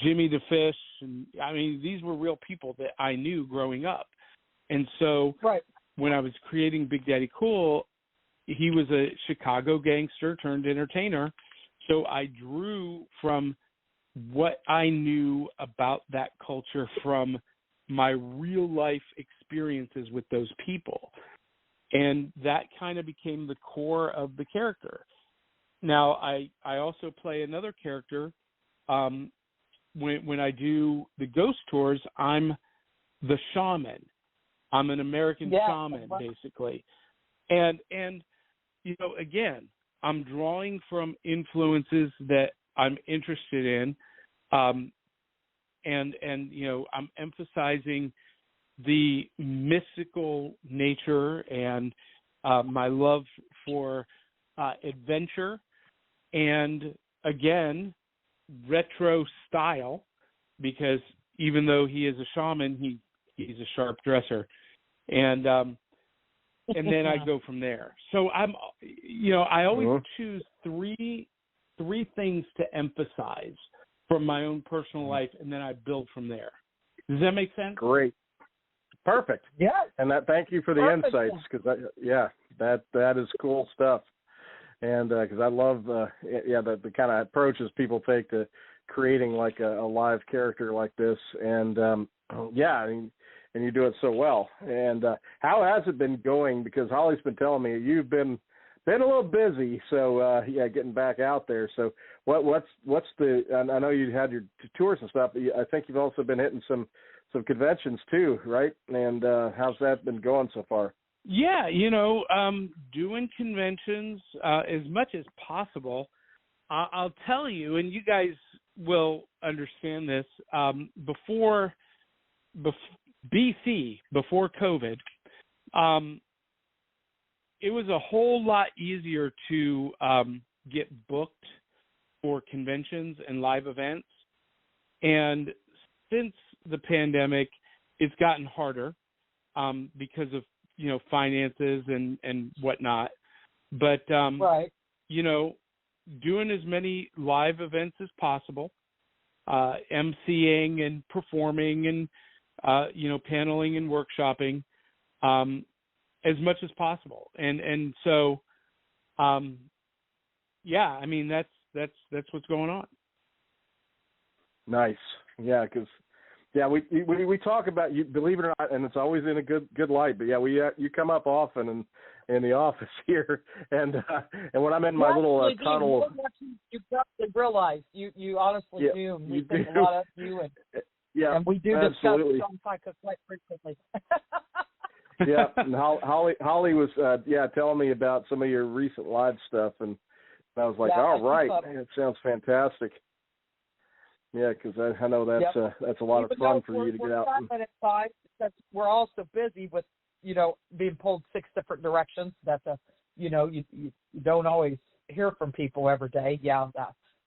Jimmy the Fish. And these were real people that I knew growing up. And so when I was creating Big Daddy Cool, he was a Chicago gangster turned entertainer. So I drew from what I knew about that culture from my real life experiences with those people. And that kind of became the core of the character. Now, I also play another character. When I do the ghost tours, I'm the shaman. I'm an American shaman, basically. And again, I'm drawing from influences that I'm interested in. And I'm emphasizing the mystical nature and my love for adventure, and again, retro style, because even though he is a shaman, he's a sharp dresser. And and then I go from there. So I always choose three things to emphasize from my own personal life, and then I build from there. Does that make sense? Great. Perfect. Yeah. And thank you for the insights, because that is cool stuff. And because I love the kind of approaches people take to creating like a live character like this. And and you do it so well. And how has it been going? Because Holly's been telling me you've been a little busy, so getting back out there. So what's the? I know you had your tours and stuff. But I think you've also been hitting some conventions too, right? And how's that been going so far? Yeah, doing conventions as much as possible. I'll tell you, and you guys will understand this. Before BC, before COVID, it was a whole lot easier to get booked for conventions and live events. And since the pandemic, it's gotten harder because of finances and whatnot. But right. Doing as many live events as possible, emceeing and performing and paneling and workshopping as much as possible. And so that's what's going on. Nice. Yeah, because we talk about you, believe it or not, and it's always in a good light. But you come up often in the office here, and when I'm in my little tunnel. You probably realize you honestly do. And we think a lot of you, and we do discuss John Pyka quite frequently. Yeah, and Holly was telling me about some of your recent live stuff, and I was like, all right, it sounds fantastic. Yeah, because I know that's a lot of fun for you to get out. Because we're all so busy with being pulled 6 different directions that you don't always hear from people every day. Yeah,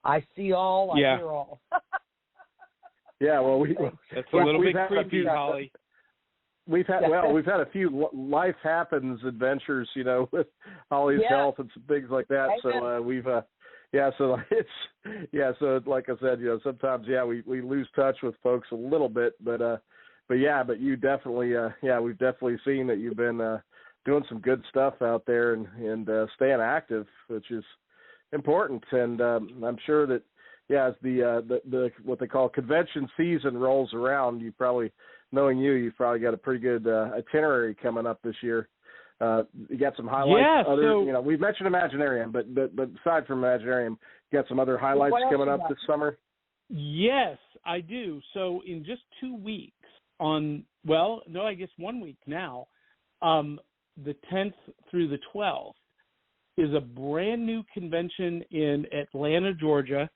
I see all, I hear all. Yeah, well, that's a little bit creepy, Holly. We've had a few life happens adventures, with Holly's health and some things like that. So so like I said, sometimes we lose touch with folks a little bit, but you definitely we've definitely seen that you've been doing some good stuff out there and staying active, which is important. And I'm sure that as the what they call convention season rolls around, you've probably got a pretty good itinerary coming up this year. You got some highlights. Yeah, we've mentioned Imaginarium, but aside from Imaginarium, you got some other highlights coming up this summer? Yes, I do. So in just 2 weeks, I guess 1 week now, the 10th through the 12th is a brand new convention in Atlanta, Georgia,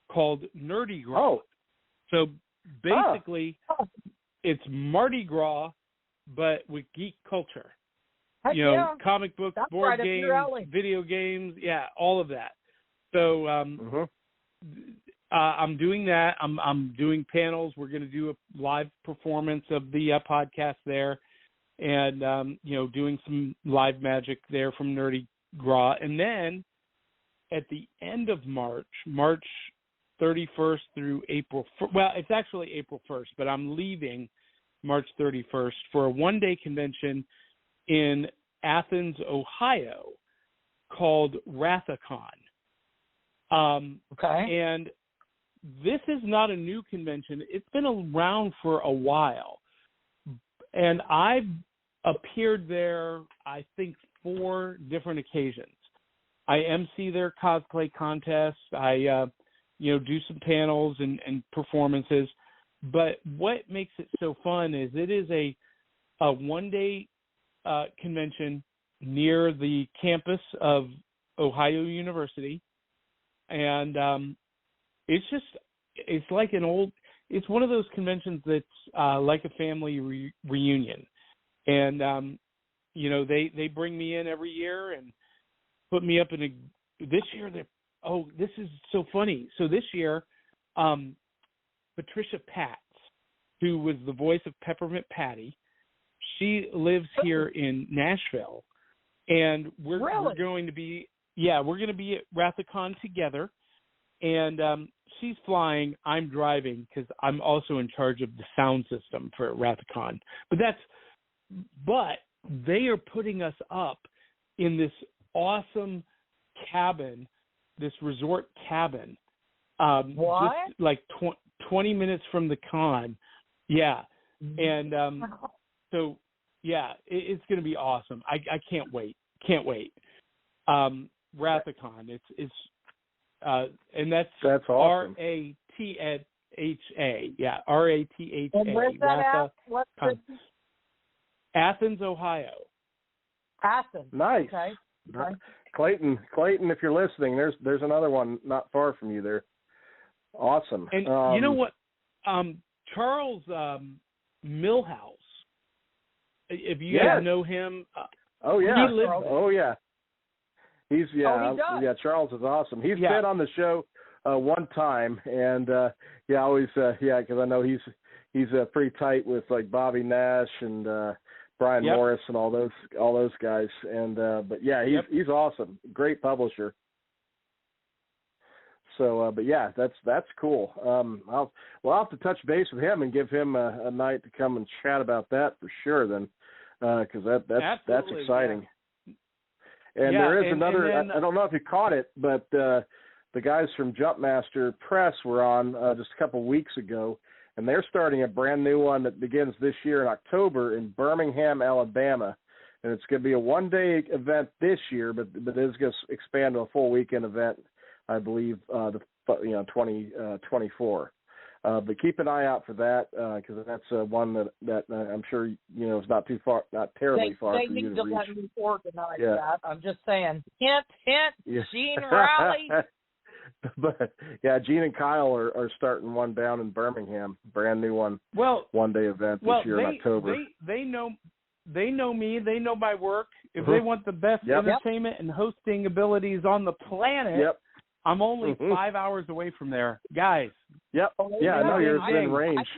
called Nerdy Gras. Oh. So basically, it's Mardi Gras, but with geek culture. Comic books, board games, video games, all of that. So I'm doing that. I'm doing panels. We're going to do a live performance of the podcast there, and doing some live magic there from Nerdy Gras. And then at the end of March 31st through April. It's actually April 1st, but I'm leaving March 31st for a one-day convention in Athens, Ohio, called Rathacon. And this is not a new convention. It's been around for a while. And I've appeared there, I think, 4 different occasions. I MC their cosplay contest. I, do some panels and performances. But what makes it so fun is it is a one-day convention near the campus of Ohio University. And it's like it's one of those conventions that's like a family reunion. And, they bring me in every year and put me up in this year, this is so funny. So this year, Patricia Patz, who was the voice of Peppermint Patty, she lives here in Nashville, and we're Really? going to be at Rathacon together, and she's flying, I'm driving because I'm also in charge of the sound system for Rathacon. But they are putting us up in this awesome cabin, this resort cabin. What? Just like 20 minutes from the con. Yeah. And so, yeah, it's going to be awesome. I can't wait. Can't wait. Rathacon. It's and that's awesome. Ratha. Yeah, Ratha. And where's that at? What's the... Athens, Ohio. Athens. Nice. Okay. Clayton, if you're listening, there's another one not far from you there. Awesome. And you know what? Charles Millhouse. If you guys know him. Oh yeah. He lives oh yeah. He's he does. Charles is awesome. He's been on the show one time, and always because I know he's pretty tight with like Bobby Nash and Brian Morris and all those guys, and but yeah, he's awesome, great publisher. So, but yeah, that's cool. I'll have to touch base with him and give him a night to come and chat about that for sure. Then, because that's exciting. Yeah. And there is another. And then, I don't know if you caught it, but the guys from Jumpmaster Press were on just a couple weeks ago, and they're starting a brand new one that begins this year in October in Birmingham, Alabama, and it's going to be a one-day event this year, but it is going to expand to a full weekend event, I believe, 2024. But keep an eye out for that because that's one that I'm sure is not terribly far for you to reach. They need to let me organize that. I'm just saying. Hint, Gene Raleigh. But yeah, Gene and Kyle are starting one down in Birmingham, brand new one. One-day event this year in October. They know me. They know my work. If they want the best entertainment and hosting abilities on the planet. I'm only 5 hours away from there, guys. Yep. Yeah, I know you're within range.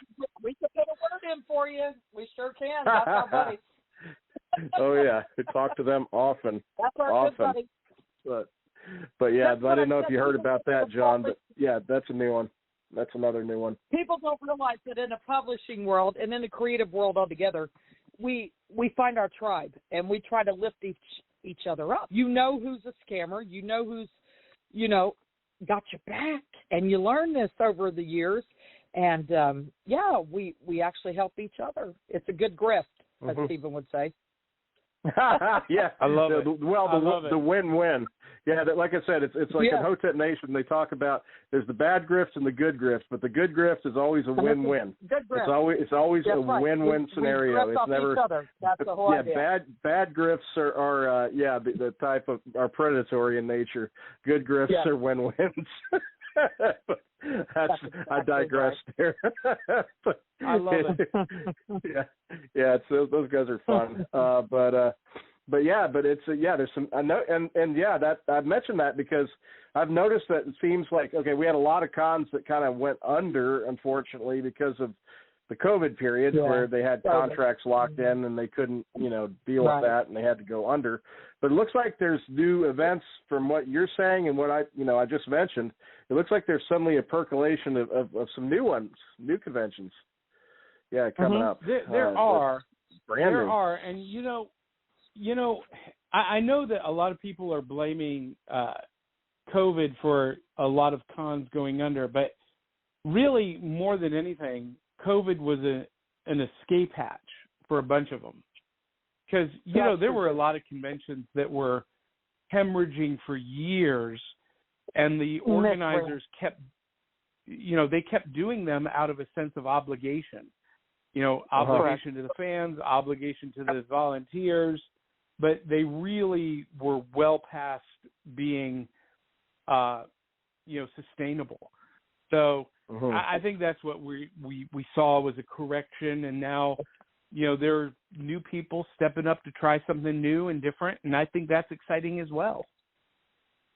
We can put a word in for you. We sure can. That's our buddies. Oh yeah, we talk to them often. That's our good buddy. But yeah, I didn't know if you heard about that, John. But yeah, that's a new one. That's another new one. People don't realize that in the publishing world and in the creative world altogether, we find our tribe and we try to lift each other up. You know who's a scammer. You know who's got your back, and you learn this over the years, and we actually help each other. It's a good grift, as Stephen would say. Yeah, I love it. The win-win. Yeah, like I said, it's like in Hotep Nation they talk about there's the bad grifts and the good grifts, but the good grift is always a win-win. Good grift. It's always a win-win scenario. It's never each other. That's the whole idea. Bad grifts are the type of are predatory in nature. Good grifts are win-wins. But I digress there. I love it. It's those guys are fun. But it's there's some I know and that I've mentioned that because I've noticed that it seems like we had a lot of cons that kind of went under, unfortunately, because of the COVID period where they had contracts locked in and they couldn't deal with that and they had to go under. But it looks like there's new events from what you're saying and what I just mentioned. It looks like there's suddenly a percolation of some new ones, new conventions. Yeah, coming up. There are, and I know that a lot of people are blaming COVID for a lot of cons going under, but really more than anything, COVID was an escape hatch for a bunch of them. Because, there were a lot of conventions that were hemorrhaging for years, and the organizers kept doing them out of a sense of obligation. Obligation to the fans, obligation to the volunteers, but they really were well past being, sustainable. So I think that's what we saw was a correction, and now, there are new people stepping up to try something new and different, and I think that's exciting as well.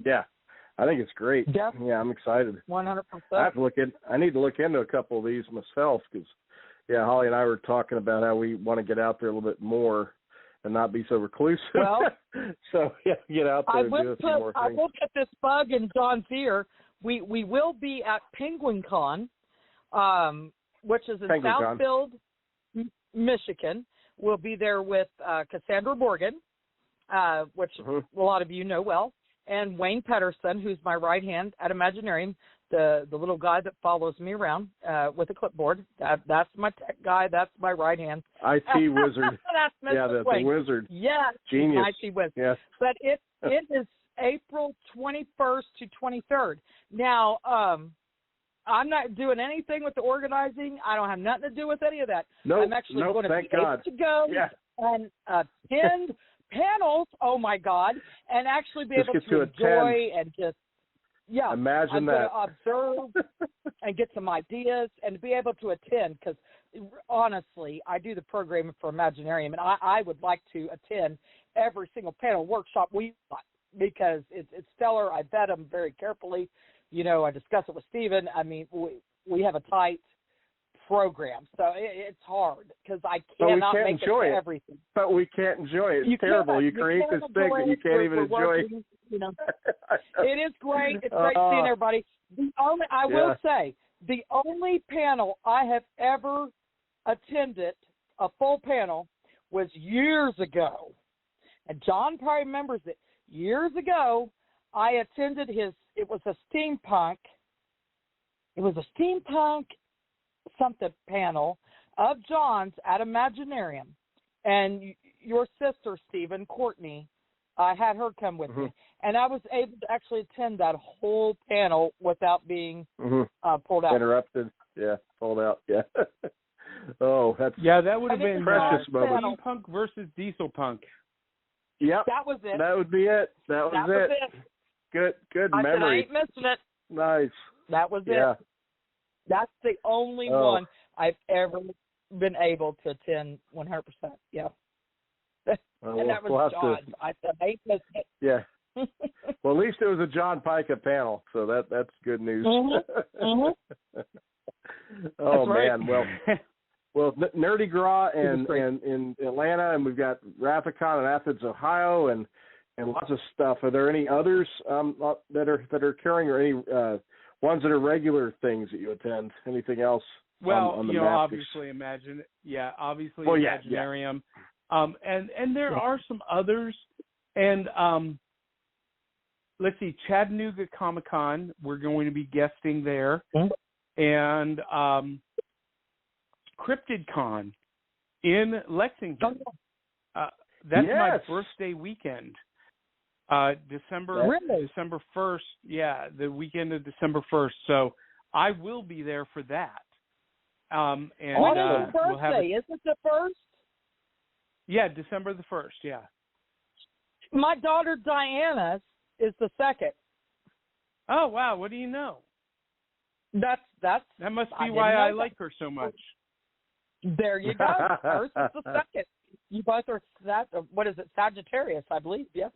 Yeah, I think it's great. Yeah, I'm excited. 100%. I need to look into a couple of these myself because, Holly and I were talking about how we want to get out there a little bit more and not be so reclusive. Well, so yeah, get out there and do a few more I things. will put this bug in John's ear. We will be at Penguin Con, which is in Penguin Con. Southfield, Michigan. We'll be there with Cassandra Morgan, which a lot of you know well, and Wayne Pedersen, who's my right hand at Imaginarium, the little guy that follows me around with a clipboard. That's my tech guy. That's my right hand. IT wizard. That's Mr. Yeah, the wizard. Yes, Genius. IT wizard. Yes. But it is April 21st to 23rd. Now, I'm not doing anything with the organizing. I don't have nothing to do with any of that. Nope, I'm actually going to be God. able to go and attend panels, oh my God, and actually be able to enjoy and just, imagine I'm that. going to observe and get some ideas and be able to attend because, honestly, I do the programming for Imaginarium, and I would like to attend every single panel workshop we got because it's stellar. I vet them very carefully. You know, I discuss it with Stephen. I mean, we have a tight program, so it's hard because I cannot make it to everything. But we can't enjoy it. It's terrible. You create this thing that you can't even enjoy. You know, it is great. It's great seeing everybody. I will say, the only panel I have ever attended, a full panel, was years ago. And John probably remembers it. Years ago, I attended it was a steampunk something panel of John's at Imaginarium. And your sister, Stephen, Courtney, I had her come with me. And I was able to actually attend that whole panel without being pulled out. Interrupted. Yeah, pulled out. Yeah. Oh, that's that would have been precious moment. Steampunk versus Diesel Punk. Yep. That was it. That would be it. That was it. Good I memory. said, I ain't missing it. Nice. That was it. That's the only one I've ever been able to attend 100%. Yeah. And that was John. I said, I ain't missing it. Yeah. Well, at least it was a John Pyka panel, so that's good news. Oh, right. Man. Well, Nerdy Gras and in Atlanta, and we've got Rathacon in Athens, Ohio, and lots of stuff. Are there any others that are carrying, or any ones that are regular things that you attend? Anything else? Well, on the obviously Imaginarium. And there are some others. And let's see, Chattanooga Comic-Con, we're going to be guesting there. And CryptidCon in Lexington. That's my birthday weekend. December 1st. Yeah, the weekend of December 1st. So I will be there for that. And what is your birthday? Is it the 1st? Yeah, December the 1st. Yeah. My daughter Diana's is the 2nd. Oh wow! What do you know? That must be why I like her so much. There you go. First is the 2nd. You both are what is it? Sagittarius, I believe. Yes.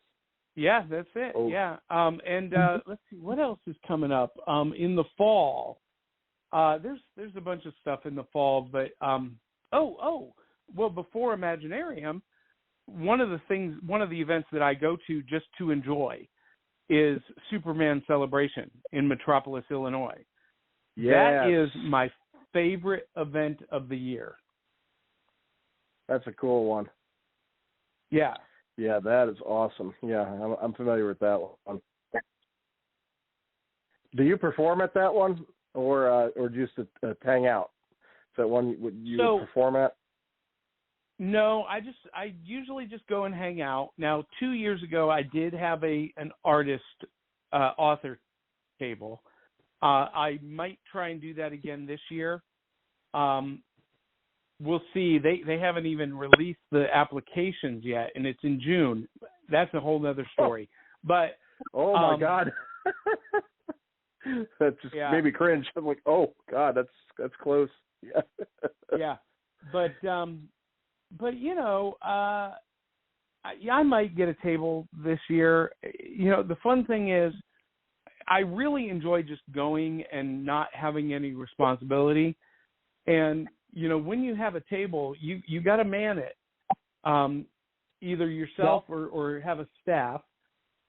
Yeah, that's it. Oh. Yeah. And let's see what else is coming up in the fall. There's a bunch of stuff in the fall, but well, before Imaginarium, one of the events that I go to just to enjoy is Superman Celebration in Metropolis, Illinois. Yes. That is my favorite event of the year. That's a cool one. Yeah. Yeah, that is awesome. Yeah, I'm familiar with that one. Do you perform at that one, or just hang out? Is that one you perform at? No, I usually just go and hang out. Now, 2 years ago, I did have an artist author table. I might try and do that again this year. We'll see. They haven't even released the applications yet, and it's in June. That's a whole other story. But oh my God, that just made me cringe. I'm like, oh God, that's close. Yeah. Yeah, but I might get a table this year. The fun thing is, I really enjoy just going and not having any responsibility. And when you have a table, you got to man it. either yourself or have a staff.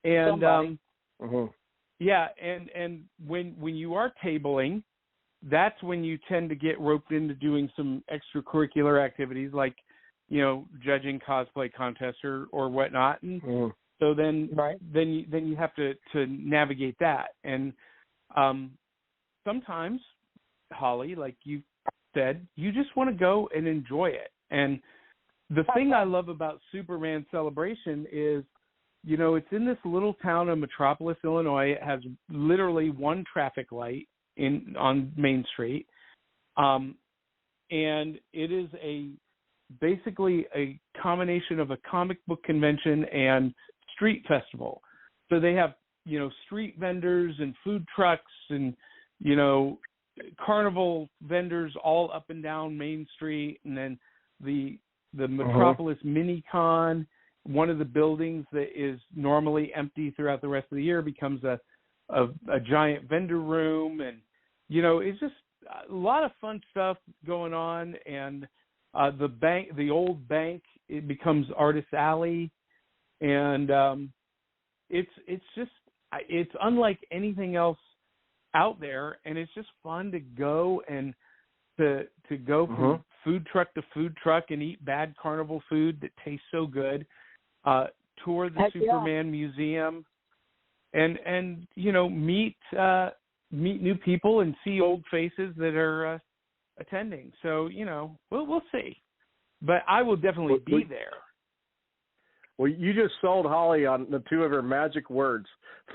And yeah, and when you are tabling, that's when you tend to get roped into doing some extracurricular activities like, judging cosplay contests or whatnot. And so then you have to navigate that. And sometimes, Holly, like you said, you just want to go and enjoy it. And the thing I love about Superman Celebration is, it's in this little town of Metropolis, Illinois. It has literally one traffic light on Main Street. And it is basically a combination of a comic book convention and street festival. So they have, street vendors and food trucks and, carnival vendors all up and down Main Street. And then the Metropolis Mini-Con, one of the buildings that is normally empty throughout the rest of the year, becomes a giant vendor room. And, it's just a lot of fun stuff going on. And the old bank, it becomes Artist Alley. And it's unlike anything else out there. And it's just fun to go and to go from food truck to food truck and eat bad carnival food that tastes so good. Tour the Superman Museum, and meet new people and see old faces that are attending. So we'll see, but I will definitely be there. Well, you just sold Holly on the two of her magic words: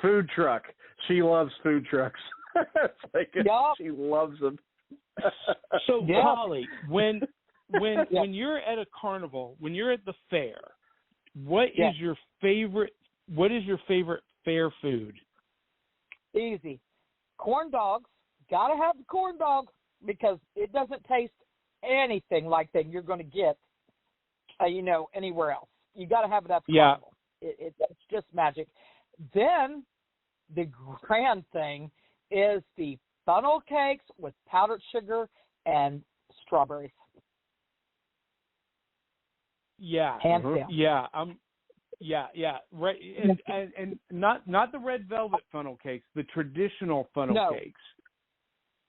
food truck. She loves food trucks. It's like she loves them. So Holly, when you're at a carnival, when you're at the fair, what is your favorite fair food? Easy. Corn dogs. Gotta have the corn dog because it doesn't taste anything like that you're going to get, anywhere else. You got to have it at the carnival. It's just magic. Then the grand thing is the funnel cakes with powdered sugar and strawberries. Yeah. Hands down. Yeah. Yeah. Right. And not the red velvet funnel cakes, the traditional funnel cakes.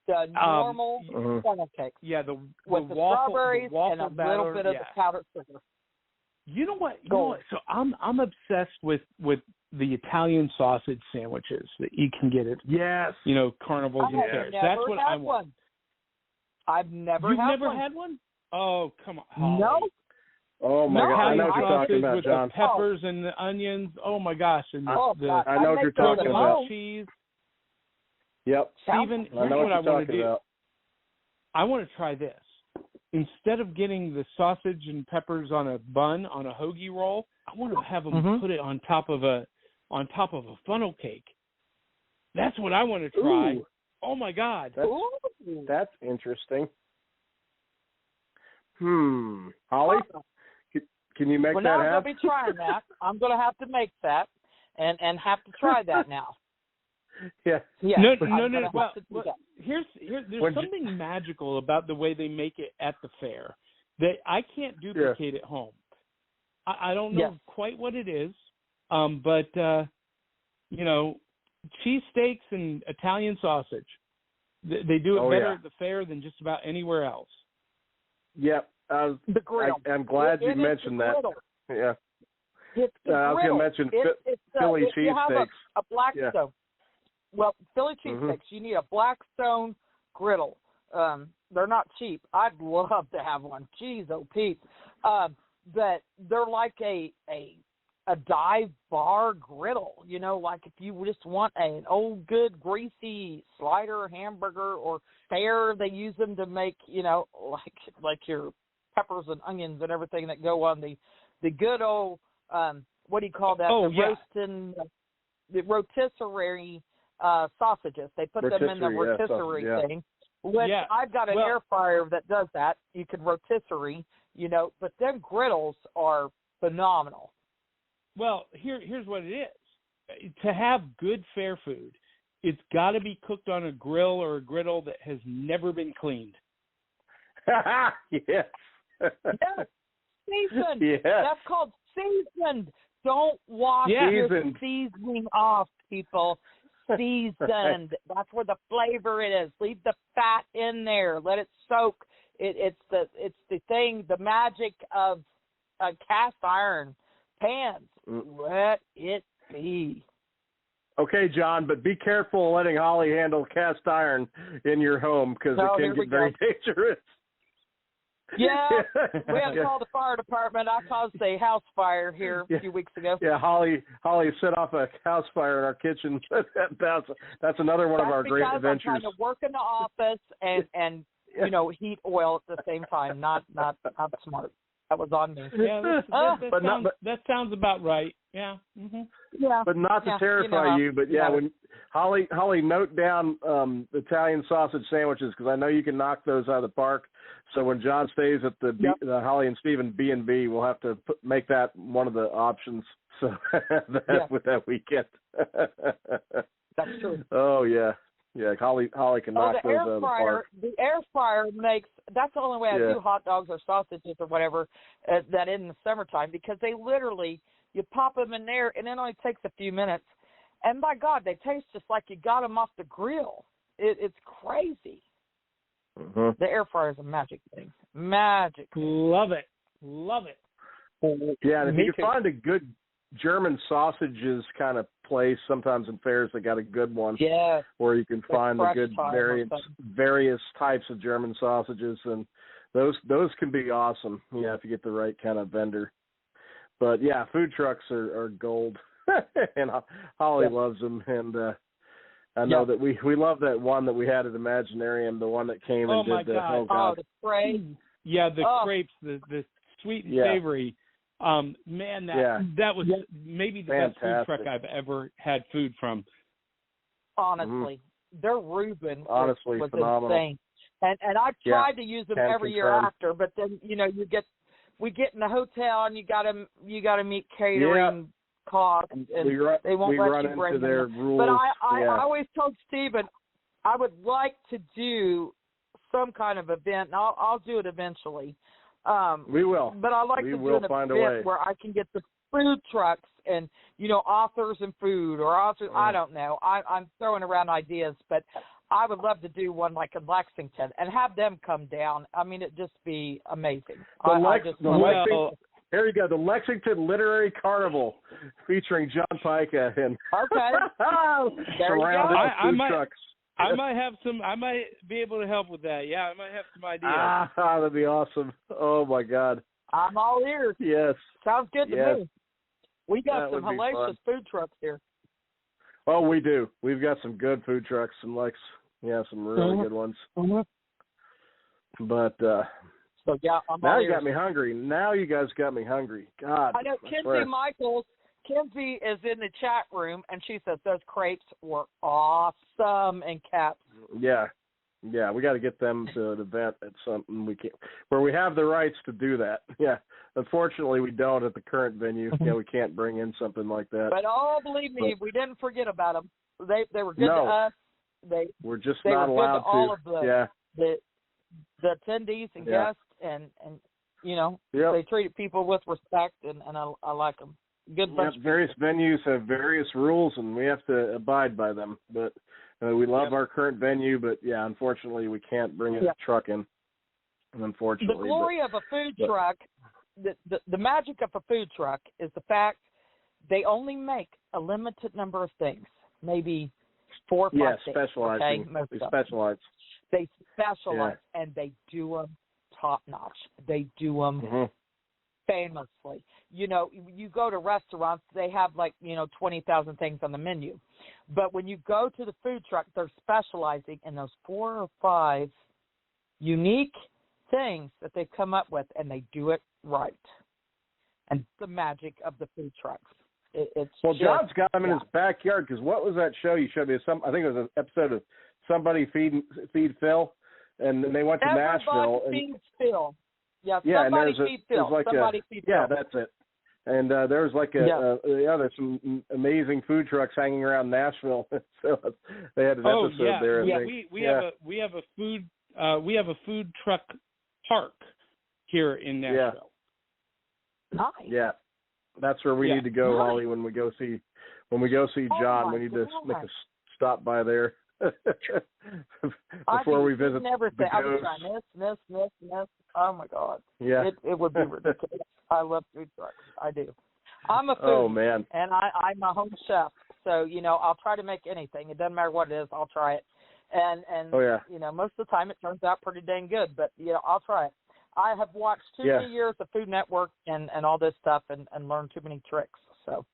The normal funnel cakes. Yeah, with the waffle, strawberries the waffle and a batter, little bit of the powdered sugar. You know what? So I'm obsessed with the Italian sausage sandwiches that you can get at carnivals and fairs. That's what I want. I've never You've had never one. had one? Oh, come on. Holly. No. Oh my God! I know what you're talking about, with John. The peppers and the onions. Oh my gosh! And I know what you're talking about. Cheese. Yep. Stephen, here's what I want to do. I want to try this. Instead of getting the sausage and peppers on a bun on a hoagie roll, I want to have them put it on top of a funnel cake. That's what I want to try. Ooh. Oh my God! That's interesting. Holly, can you make that happen? Well, now I'm going to be trying that. I'm going to have to make that and have to try that now. Yeah. No. Well, there's something magical about the way they make it at the fair that I can't duplicate at home. I don't know quite what it is, but cheesesteaks and Italian sausage. They do it better at the fair than just about anywhere else. Yep. The griddle. I'm glad you mentioned that. Yeah. It's the I was going to mention Philly cheesesteaks. You have a Blackstone. Well, Philly cheesesteaks, you need a Blackstone griddle. They're not cheap. I'd love to have one. Jeez, oh Pete. But they're like a dive bar griddle. Like if you just want an old good greasy slider hamburger or fair, they use them to make like your peppers and onions and everything that go on the good old what do you call that? The rotisserie sausages. They put them in the rotisserie thing. Which I've got an air fryer that does that. You can rotisserie, but them griddles are phenomenal. Well, here's what it is. To have good fair food, it's got to be cooked on a grill or a griddle that has never been cleaned. Yes. Seasoned. That's called seasoned. Don't wash your seasoning off, people. Seasoned. That's where the flavor is. Leave the fat in there. Let it soak. It's the thing, the magic of cast iron pans. Let it be. Okay, John, but be careful letting Holly handle cast iron in your home because it can get very dangerous. Yeah, we had to call the fire department. I caused a house fire here a few weeks ago. Yeah, Holly set off a house fire in our kitchen. That's another one of our great adventures. I'm trying to work in the office and heat oil at the same time. Not smart. That was on me. Yeah, that sounds about right. Yeah. Mm-hmm. Yeah. But not to terrify you, but when Holly, note down Italian sausage sandwiches because I know you can knock those out of the park. So when John stays at the Holly and Stephen B&B, we'll have to make that one of the options. So with that weekend. That's true. Oh yeah. Yeah, Holly can knock those out of the park. The air fryer that's the only way I do hot dogs or sausages or whatever that in the summertime because they literally, you pop them in there and it only takes a few minutes. And by God, they taste just like you got them off the grill. It's crazy. Mm-hmm. The air fryer is a magic thing. Magic. Love it. Yeah, and if you can find a good German sausages kind of place, sometimes in fairs they got a good one. Yeah. Where you can find the good various types of German sausages, and those can be awesome. Yeah, if you get the right kind of vendor. But yeah, food trucks are gold, and Holly loves them. And I know that we love that one that we had at Imaginarium, the one that came and did the the crepes. Yeah, the crepes, the sweet and savory. Man, that was maybe the best food truck I've ever had food from. Honestly, their Reuben was phenomenal. insane, and I tried to use them every year after, but then we get in the hotel and you gotta meet catering costs, and they won't let you bring their them. rules. But I always told Stephen I would like to do some kind of event, and I'll do it eventually. We will. But I like to do an event where I can get the food trucks and, authors and food or authors. I don't know. I'm throwing around ideas, but I would love to do one like in Lexington and have them come down. I mean, it'd just be amazing. There you go, the Lexington Literary Carnival featuring John Pyka and surrounded with food trucks. I might be able to help with that. Yeah, I might have some ideas. That'd be awesome. Oh my God. I'm all ears. Yes. Sounds good to me. We got some hellacious food trucks here. Oh, we do. We've got some good food trucks, some really good ones. Mm-hmm. But I'm now you got me hungry. Now you guys got me hungry. God. I know Kenzie Michaels. Kenzie is in the chat room, and she says those crepes were awesome in caps. Yeah, we got to get them to an event at something where we have the rights to do that. Yeah, unfortunately we don't at the current venue. Yeah, we can't bring in something like that. But believe me, we didn't forget about them. They were good to us. We're just not allowed to. All of the attendees and guests, and they treated people with respect, and I like them. Good bunch. Various venues have various rules, and we have to abide by them. But we love our current venue, but unfortunately, we can't bring a truck in. Unfortunately, the glory of a food truck, the magic of a food truck is the fact they only make a limited number of things, maybe 4 or 5 things. Specializing. Okay? They specialize. They specialize, and they do them top notch. They do them famously. You go to restaurants, they have 20,000 things on the menu. But when you go to the food truck, they're specializing in those 4 or 5 unique things that they've come up with, and they do it right. And the magic of the food trucks. John's got them in his backyard, because what was that show you showed me? I think it was an episode of Somebody Feed Phil, and then they went to Nashville. Everybody feeds Phil. Yeah, somebody feed Phil. Somebody feed Phil. Yeah, that's it. And there was there's some amazing food trucks hanging around Nashville. So they had an episode there. Yeah, we have a food truck park here in Nashville. Nice. Yeah. That's where we need to go, Holly, when we go see John. We need to make a stop by there before we visit. Never say, I was trying this. Oh my God. Yeah. It would be ridiculous. I love food trucks. I do. I'm a foodie. Oh man. And I'm a home chef. So, I'll try to make anything. It doesn't matter what it is, I'll try it. And oh, yeah. Most of the time it turns out pretty dang good, but I'll try it. I have watched too many years of Food Network and all this stuff and learned too many tricks. So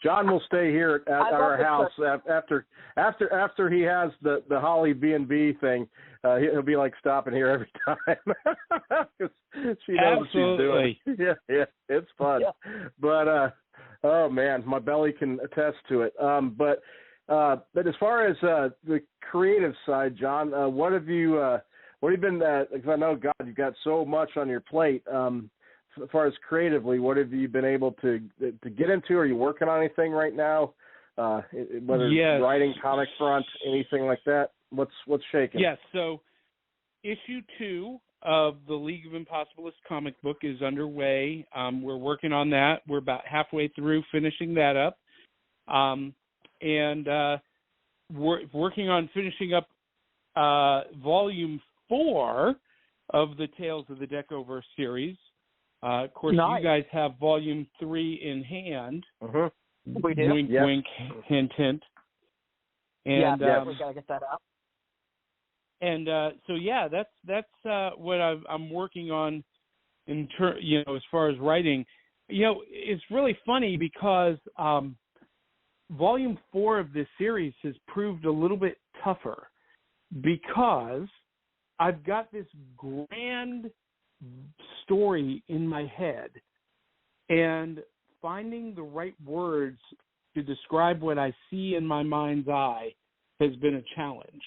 John will stay here at our house after he has the Holly B&B thing. He'll be like stopping here every time. She knows what she's doing. Yeah, it's fun. Yeah. But oh man, my belly can attest to it. But as far as the creative side, John, what have you been? Because I know, God, you've got so much on your plate. As far as creatively, what have you been able to get into? Are you working on anything right now? Whether it's writing, comic front, anything like that? What's shaking? Yes. So issue 2 of the League of Impossibilists comic book is underway. We're working on that. We're about halfway through finishing that up. And we're working on finishing up volume 4 of the Tales of the Decoverse series. Of course, You guys have volume 3 in hand. We do. Wink, wink, hint, hint. And we gotta get that out. And that's what I'm working on as far as writing. It's really funny because volume 4 of this series has proved a little bit tougher because I've got this grand story in my head, and finding the right words to describe what I see in my mind's eye has been a challenge.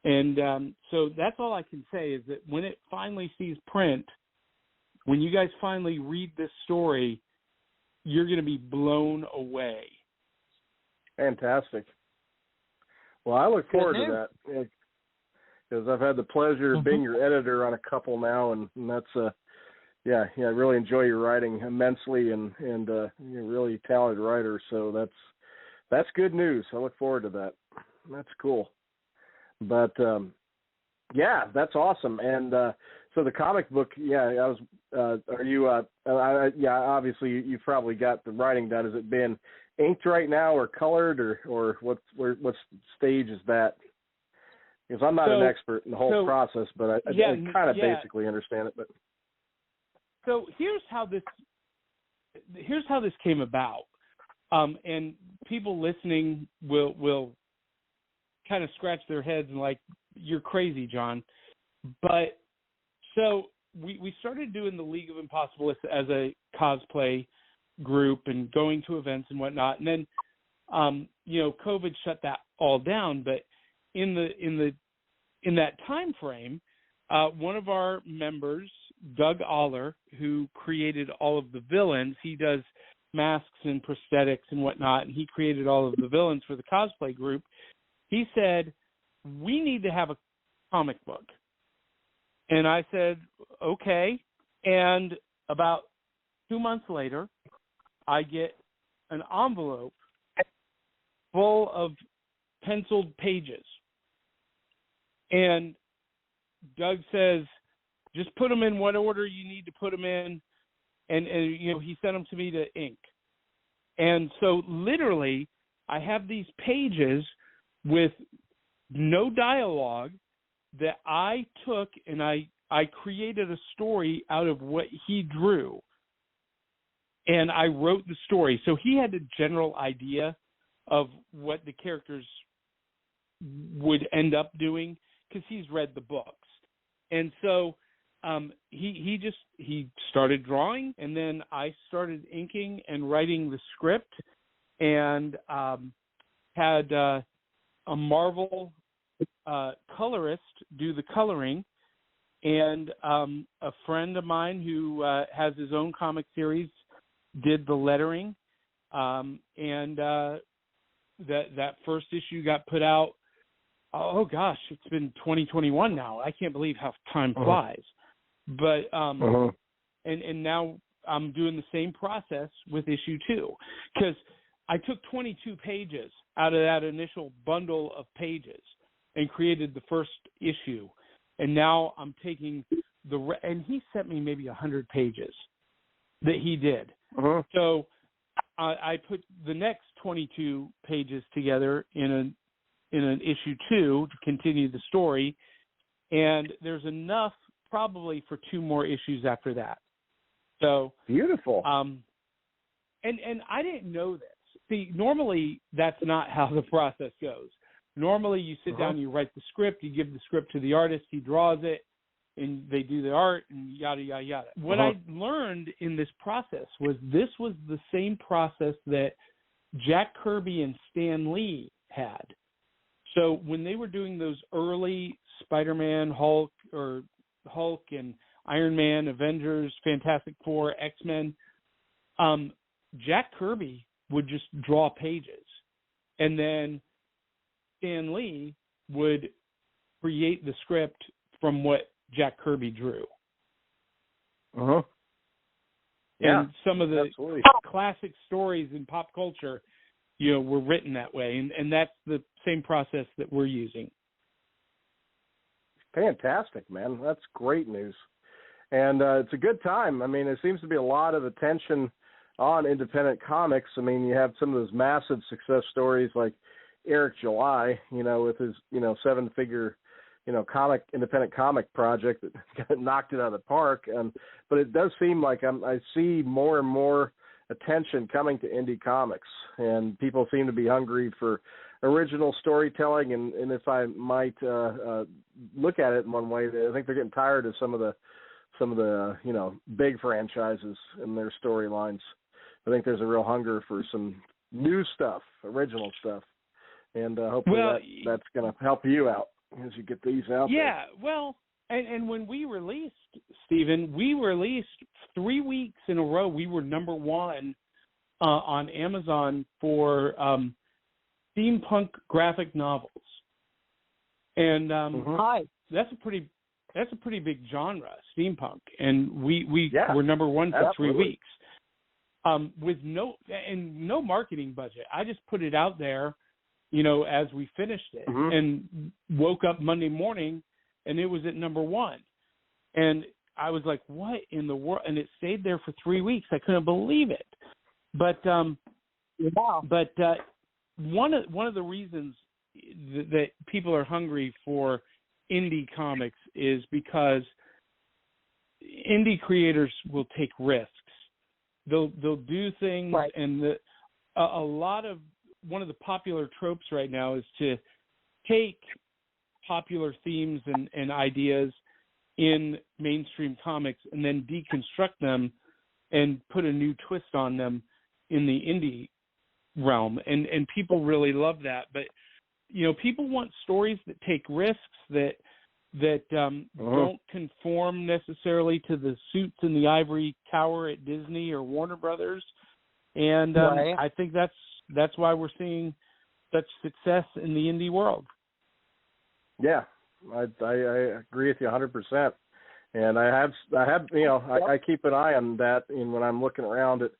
And so that's all I can say is that when it finally sees print, when you guys finally read this story, you're going to be blown away. Fantastic. Well, I look forward to that. Because I've had the pleasure of being your editor on a couple now, and that's I really enjoy your writing immensely, and you're a really talented writer. So that's good news. I look forward to that. That's cool. But that's awesome. And so the comic book, I was. Are you? Obviously you've probably got the writing done. Is it being inked right now, or colored, or what stage is that? Because I'm not an expert in the whole process, but I kind of basically understand it. But so here's how this came about, and people listening will kind of scratch their heads and like, you're crazy, John. But so we started doing the League of Impossibilists as a cosplay group and going to events and whatnot, and then COVID shut that all down, but in that time frame, one of our members, Doug Aller, who created all of the villains, he does masks and prosthetics and whatnot, and he created all of the villains for the cosplay group. He said, we need to have a comic book. And I said, okay. And about 2 months later, I get an envelope full of penciled pages. And Doug says, just put them in what order you need to put them in. And he sent them to me to ink. And so literally, I have these pages with no dialogue that I took, and I created a story out of what he drew. And I wrote the story. So he had a general idea of what the characters would end up doing because he's read the books. And so he started drawing, and then I started inking and writing the script, and had a Marvel colorist do the coloring, and a friend of mine who has his own comic series did the lettering, and that first issue got put out. Oh gosh, it's been 2021 now. I can't believe how time flies. But and now I'm doing the same process with issue 2, because I took 22 pages out of that initial bundle of pages and created the first issue. And now I'm taking and he sent me maybe 100 pages that he did. Uh-huh. So I put the next 22 pages together in an issue 2 to continue the story. And there's enough probably for 2 more issues after that. So beautiful. And I didn't know this. See, normally that's not how the process goes. Normally you sit down, you write the script, you give the script to the artist, he draws it, and they do the art, and yada, yada, yada. What I learned in this process was this was the same process that Jack Kirby and Stan Lee had. So when they were doing those early Spider-Man, Hulk and Iron Man, Avengers, Fantastic Four, X-Men, Jack Kirby would just draw pages. And then Stan Lee would create the script from what Jack Kirby drew. Uh-huh. Yeah. And some of the absolutely. classic stories in pop culture, were written that way. And that's the same process that we're using. Fantastic, man. That's great news. And it's a good time. I mean, there seems to be a lot of attention on independent comics. I mean, you have some of those massive success stories like Eric July, with his, 7-figure, independent comic project that knocked it out of the park. But it does seem like I see more and more attention coming to indie comics, and people seem to be hungry for original storytelling. And if I might look at it in one way, I think they're getting tired of some of the big franchises and their storylines. I think there's a real hunger for some new stuff, original stuff, and hopefully that's going to help you out as you get these out there. Yeah, well, and when we released, Stephen, 3 weeks in a row. We were number 1 on Amazon for steampunk graphic novels, and that's a pretty big genre, steampunk, and we were number 1 for absolutely. 3 weeks. With no marketing budget. I just put it out there, as we finished it, and woke up Monday morning, and it was at number 1. And I was like, what in the world? And it stayed there for 3 weeks. I couldn't believe it. But one of the reasons that people are hungry for indie comics is because indie creators will take risks. They'll do things, right. And a lot of one of the popular tropes right now is to take popular themes and ideas in mainstream comics and then deconstruct them and put a new twist on them in the indie realm. And people really love that. But, people want stories that take risks, that don't conform necessarily to the suits in the ivory tower at Disney or Warner Brothers. And I think that's why we're seeing such success in the indie world. Yeah, I agree with you 100%. And I keep an eye on that. And when I'm looking around at,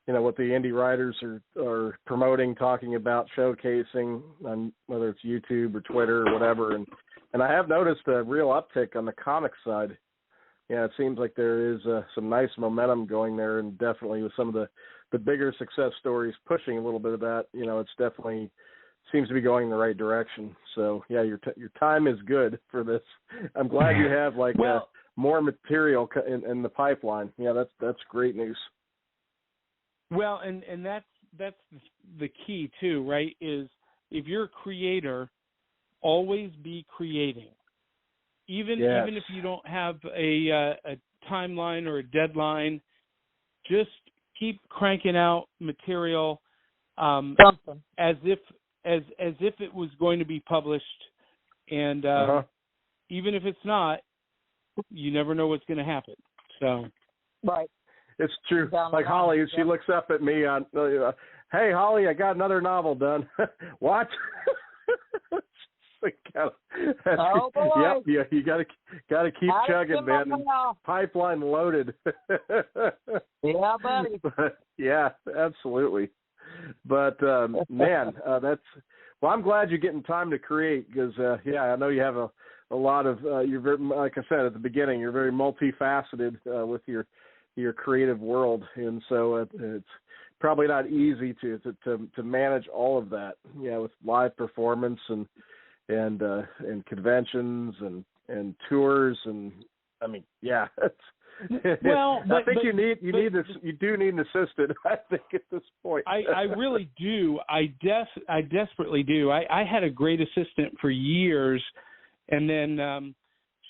what the indie writers are promoting, talking about, showcasing on whether it's YouTube or Twitter or whatever. And I have noticed a real uptick on the comic side. Yeah, it seems like there is some nice momentum going there, and definitely with some of the bigger success stories pushing a little bit of that, it's definitely seems to be going in the right direction. So, yeah, your time is good for this. I'm glad you have more material in the pipeline. Yeah, that's great news. Well, and that's the key too, right? Is if you're a creator, always be creating. Even if you don't have a timeline or a deadline, just keep cranking out material as if it was going to be published. And even if it's not, you never know what's going to happen. So, right. It's true. Like Holly, she looks up at me on, hey, Holly, I got another novel done. What? Oh boy! Yep, you got to keep chugging, man. Pipeline loaded. Yeah, buddy. Yeah, absolutely. But man, I'm glad you're getting time to create because I know you have a lot of you're very, like I said at the beginning, you're very multifaceted with your creative world, and so it's probably not easy to manage all of that. With live performance and conventions and tours, and I mean, well, I think you do need an assistant. I think at this point, I really do. I desperately do. I had a great assistant for years, and then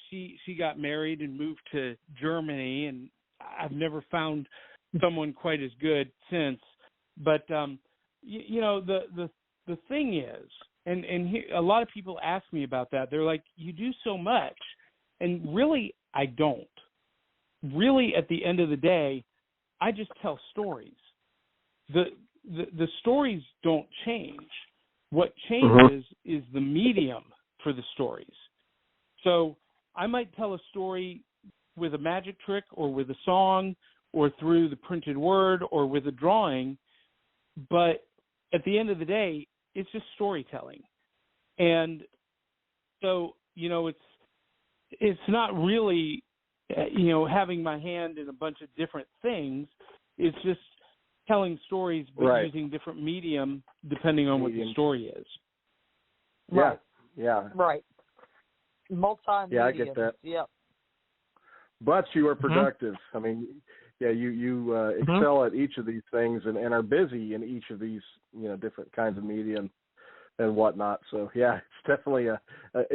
she got married and moved to Germany, and I've never found someone quite as good since. But the thing is, and here, a lot of people ask me about that. They're like, you do so much, and really, I don't. Really, at the end of the day, I just tell stories. The stories don't change. What changes is the medium for the stories. So I might tell a story with a magic trick or with a song or through the printed word or with a drawing, but at the end of the day, it's just storytelling. And so, it's not really having my hand in a bunch of different things. It's just telling stories, but using different medium depending on what the story is. Right. Yeah. Right. Multimedia. Yeah, I get that. Yep. But you are productive. I mean, you excel at each of these things and are busy in each of these, different kinds of media and whatnot. So it's definitely a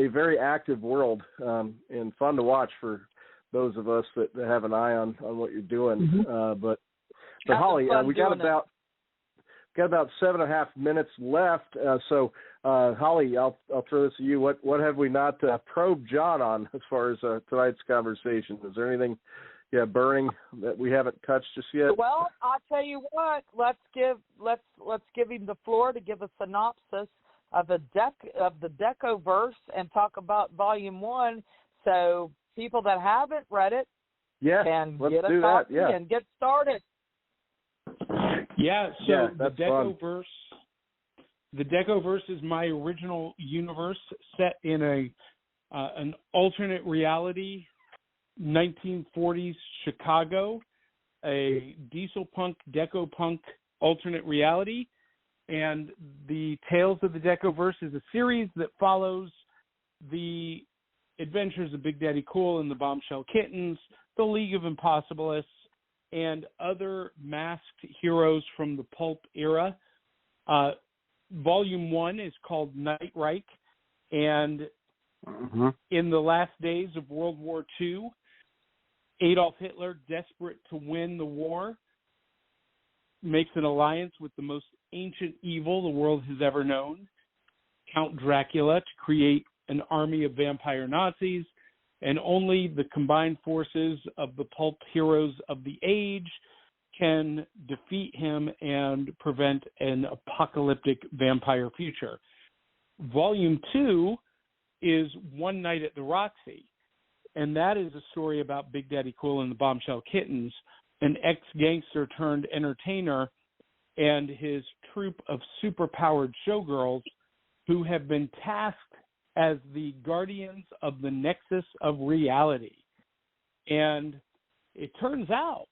very active world and fun to watch for those of us that have an eye on what you're doing. But Holly, we got about 7.5 minutes left. So Holly, I'll throw this to you. What have we not probed John on as far as tonight's conversation? Is there anything burning that we haven't touched just yet? Well, I'll tell you what. Let's give him the floor to give a synopsis of the Decoverse and talk about Volume 1. So people that haven't read it can get a copy and get started. Yeah, so the Decoverse. The Decoverse is my original universe set in an alternate reality, 1940s Chicago, a diesel punk, deco punk alternate reality. And the Tales of the Decoverse is a series that follows the adventures of Big Daddy Cool and the Bombshell Kittens, the League of Impossibilists, and other masked heroes from the pulp era. Volume 1 is called Night Reich, and in the last days of World War II, Adolf Hitler, desperate to win the war, makes an alliance with the most ancient evil the world has ever known, Count Dracula, to create an army of vampire Nazis, and only the combined forces of the pulp heroes of the age can defeat him and prevent an apocalyptic vampire future. Volume 2 is One Night at the Roxy, and that is a story about Big Daddy Cool and the Bombshell Kittens, an ex-gangster turned entertainer, and his troupe of superpowered showgirls who have been tasked as the guardians of the nexus of reality. And it turns out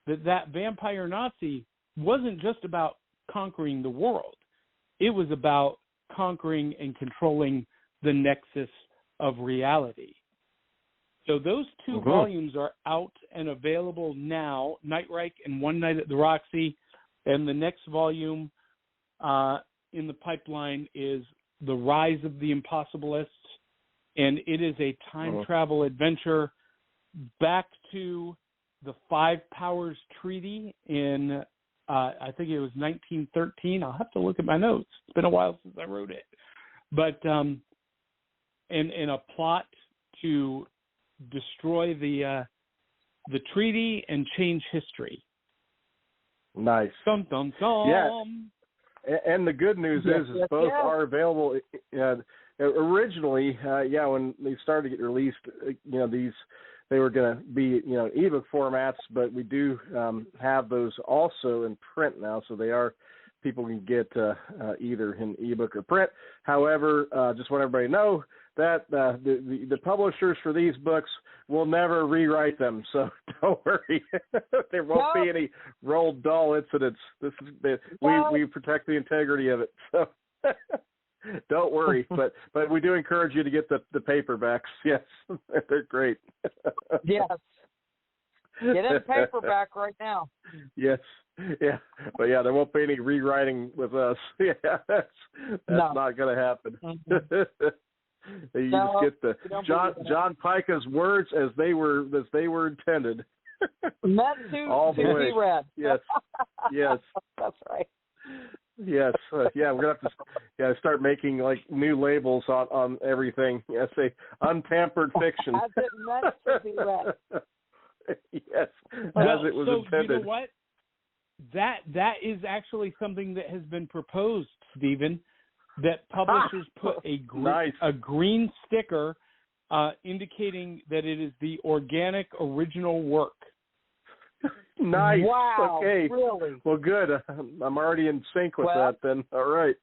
that vampire Nazi wasn't just about conquering the world. It was about conquering and controlling the nexus of reality. So those two volumes are out and available now, Night Reich and One Night at the Roxy. And the next volume in the pipeline is The Rise of the Impossibilists. And it is a time travel adventure back to the Five Powers Treaty in, I think it was 1913. I'll have to look at my notes. It's been a while since I wrote it. But in a plot to destroy the treaty and change history. Nice. Dum, dum, dum. Yeah. And the good news is both are available. originally, when they started to get released, they were going to be, ebook formats, but we do have those also in print now, so people can get either in ebook or print. However, just want everybody to know that the publishers for these books will never rewrite them, so don't worry. There won't be any Roald Dahl incidents. We protect the integrity of it, so don't worry. But we do encourage you to get the paperbacks. Yes, they're great. Yes. Get in paperback right now. Yes. Yeah. But there won't be any rewriting with us. Yeah, that's not going to happen. Mm-hmm. You just get the John Pyka's words as they were intended. Meant to be read. Yes. Yes. That's right. Yes. We're gonna have to start making like new labels on everything. Say untampered fiction. As it meant to be read. Yes. As it was intended. You know what? That is actually something that has been proposed, Stephen. That publishers put a green sticker indicating that it is the organic original work. Nice. Wow. Okay. Really? Well, good. I'm already in sync with that then. All right.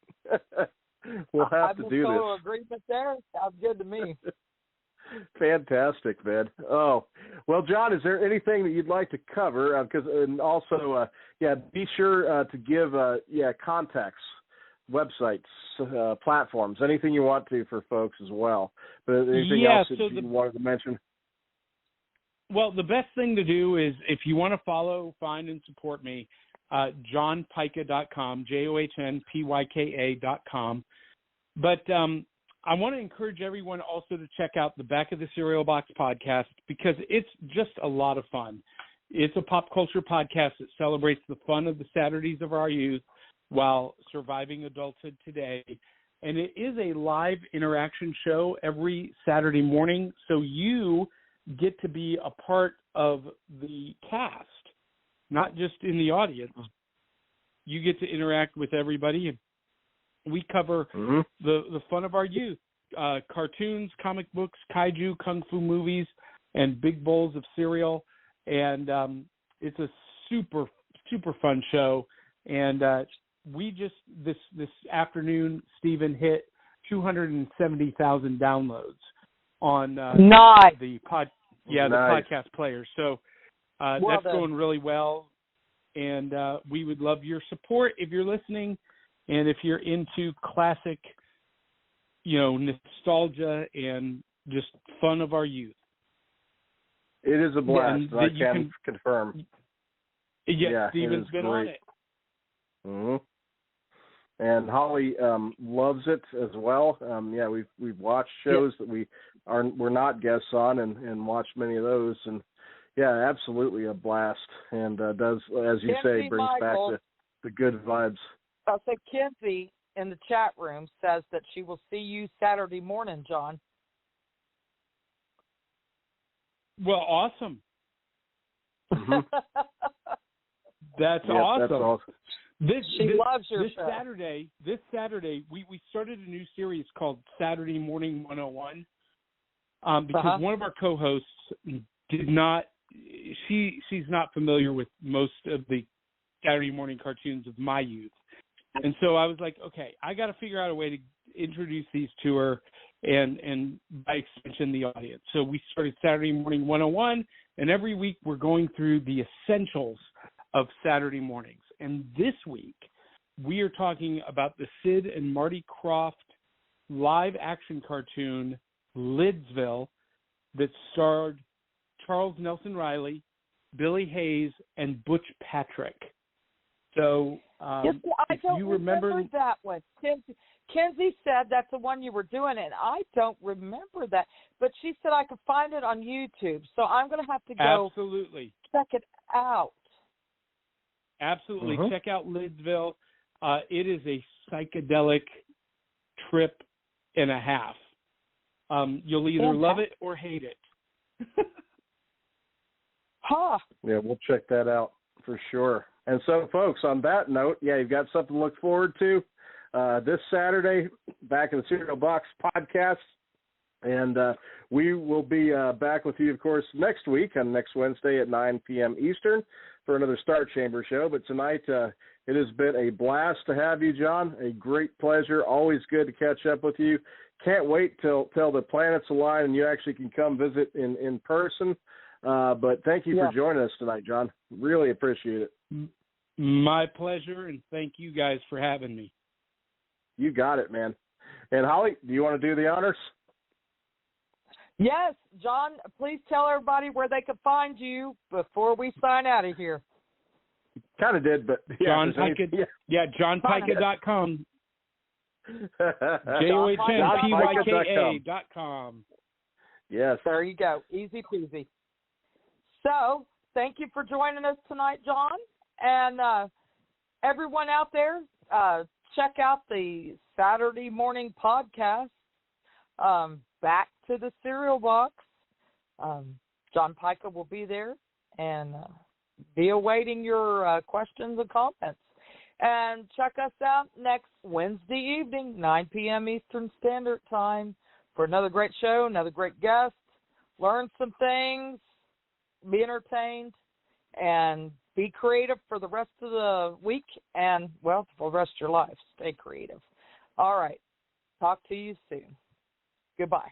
We'll have to do this. I'm in total agreement there. Sounds good to me. Fantastic, man. Oh, well, John, is there anything that you'd like to cover? And also, be sure to give, contacts, websites, platforms, anything you want to for folks as well. But anything else that you wanted to mention? Well, the best thing to do is if you want to follow, find, and support me, johnpyka.com, JOHNPYKA.com. But I want to encourage everyone also to check out the Back of the Cereal Box podcast because it's just a lot of fun. It's a pop culture podcast that celebrates the fun of the Saturdays of our youth while surviving adulthood today. And it is a live interaction show every Saturday morning, so you get to be a part of the cast, not just in the audience. You get to interact with everybody. We cover the fun of our youth, cartoons, comic books, kaiju, kung fu movies, and big bowls of cereal. And it's a super, super fun show. And we just, this afternoon, Stephen, hit 270,000 downloads on the podcast player. So that's going really well. And we would love your support if you're listening. And if you're into classic, nostalgia and just fun of our youth. It is a blast. I can confirm. Yes, Stephen's been on it. Mm-hmm. And Holly loves it as well. We've watched shows that we're not guests on and watched many of those. And absolutely a blast. And does, as you say, brings back the good vibes. I'll say Kinsey in the chat room says that she will see you Saturday morning, John. Well, awesome. Mm-hmm. That's awesome. That's awesome. She loves your show. This Saturday, we started a new series called Saturday Morning 101 because one of our co-hosts she's not familiar with most of the Saturday morning cartoons of my youth. And so I was like, okay, I got to figure out a way to introduce these to her and by extension, the audience. So we started Saturday Morning 101, and every week we're going through the essentials of Saturday mornings. And this week we are talking about the Sid and Marty Krofft live action cartoon, Lidsville, that starred Charles Nelson Riley, Billy Hayes, and Butch Patrick. So I don't remember that one. Kenzie said that's the one you were doing, and I don't remember that. But she said I could find it on YouTube, so I'm going to have to go check it out. Absolutely. Check out Lidsville. It is a psychedelic trip and a half. You'll either love it or hate it. Yeah, we'll check that out for sure. And so, folks, on that note, you've got something to look forward to. this Saturday back in the Cereal Box podcast. And we will be back with you, of course, next week on next Wednesday at 9 p.m. Eastern for another Star Chamber show. But tonight, it has been a blast to have you, John. A great pleasure. Always good to catch up with you. Can't wait till the planets align and you actually can come visit in person. But thank you for joining us tonight, John. Really appreciate it. My pleasure, and thank you guys for having me. You got it, man. And Holly, do you want to do the honors? Yes, John, please tell everybody where they can find you before we sign out of here. Kind of did, but yeah. John Pyka, johnpyka.com. JOHNPYKA.com. Yes. There you go. Easy peasy. So, thank you for joining us tonight, John. And everyone out there, check out the Saturday morning podcast, Back to the Cereal Box. John Pyka will be there and be awaiting your questions and comments. And check us out next Wednesday evening, 9 p.m. Eastern Standard Time, for another great show, another great guest. Learn some things, be entertained, and be creative for the rest of the week and, well, for the rest of your life. Stay creative. All right. Talk to you soon. Goodbye.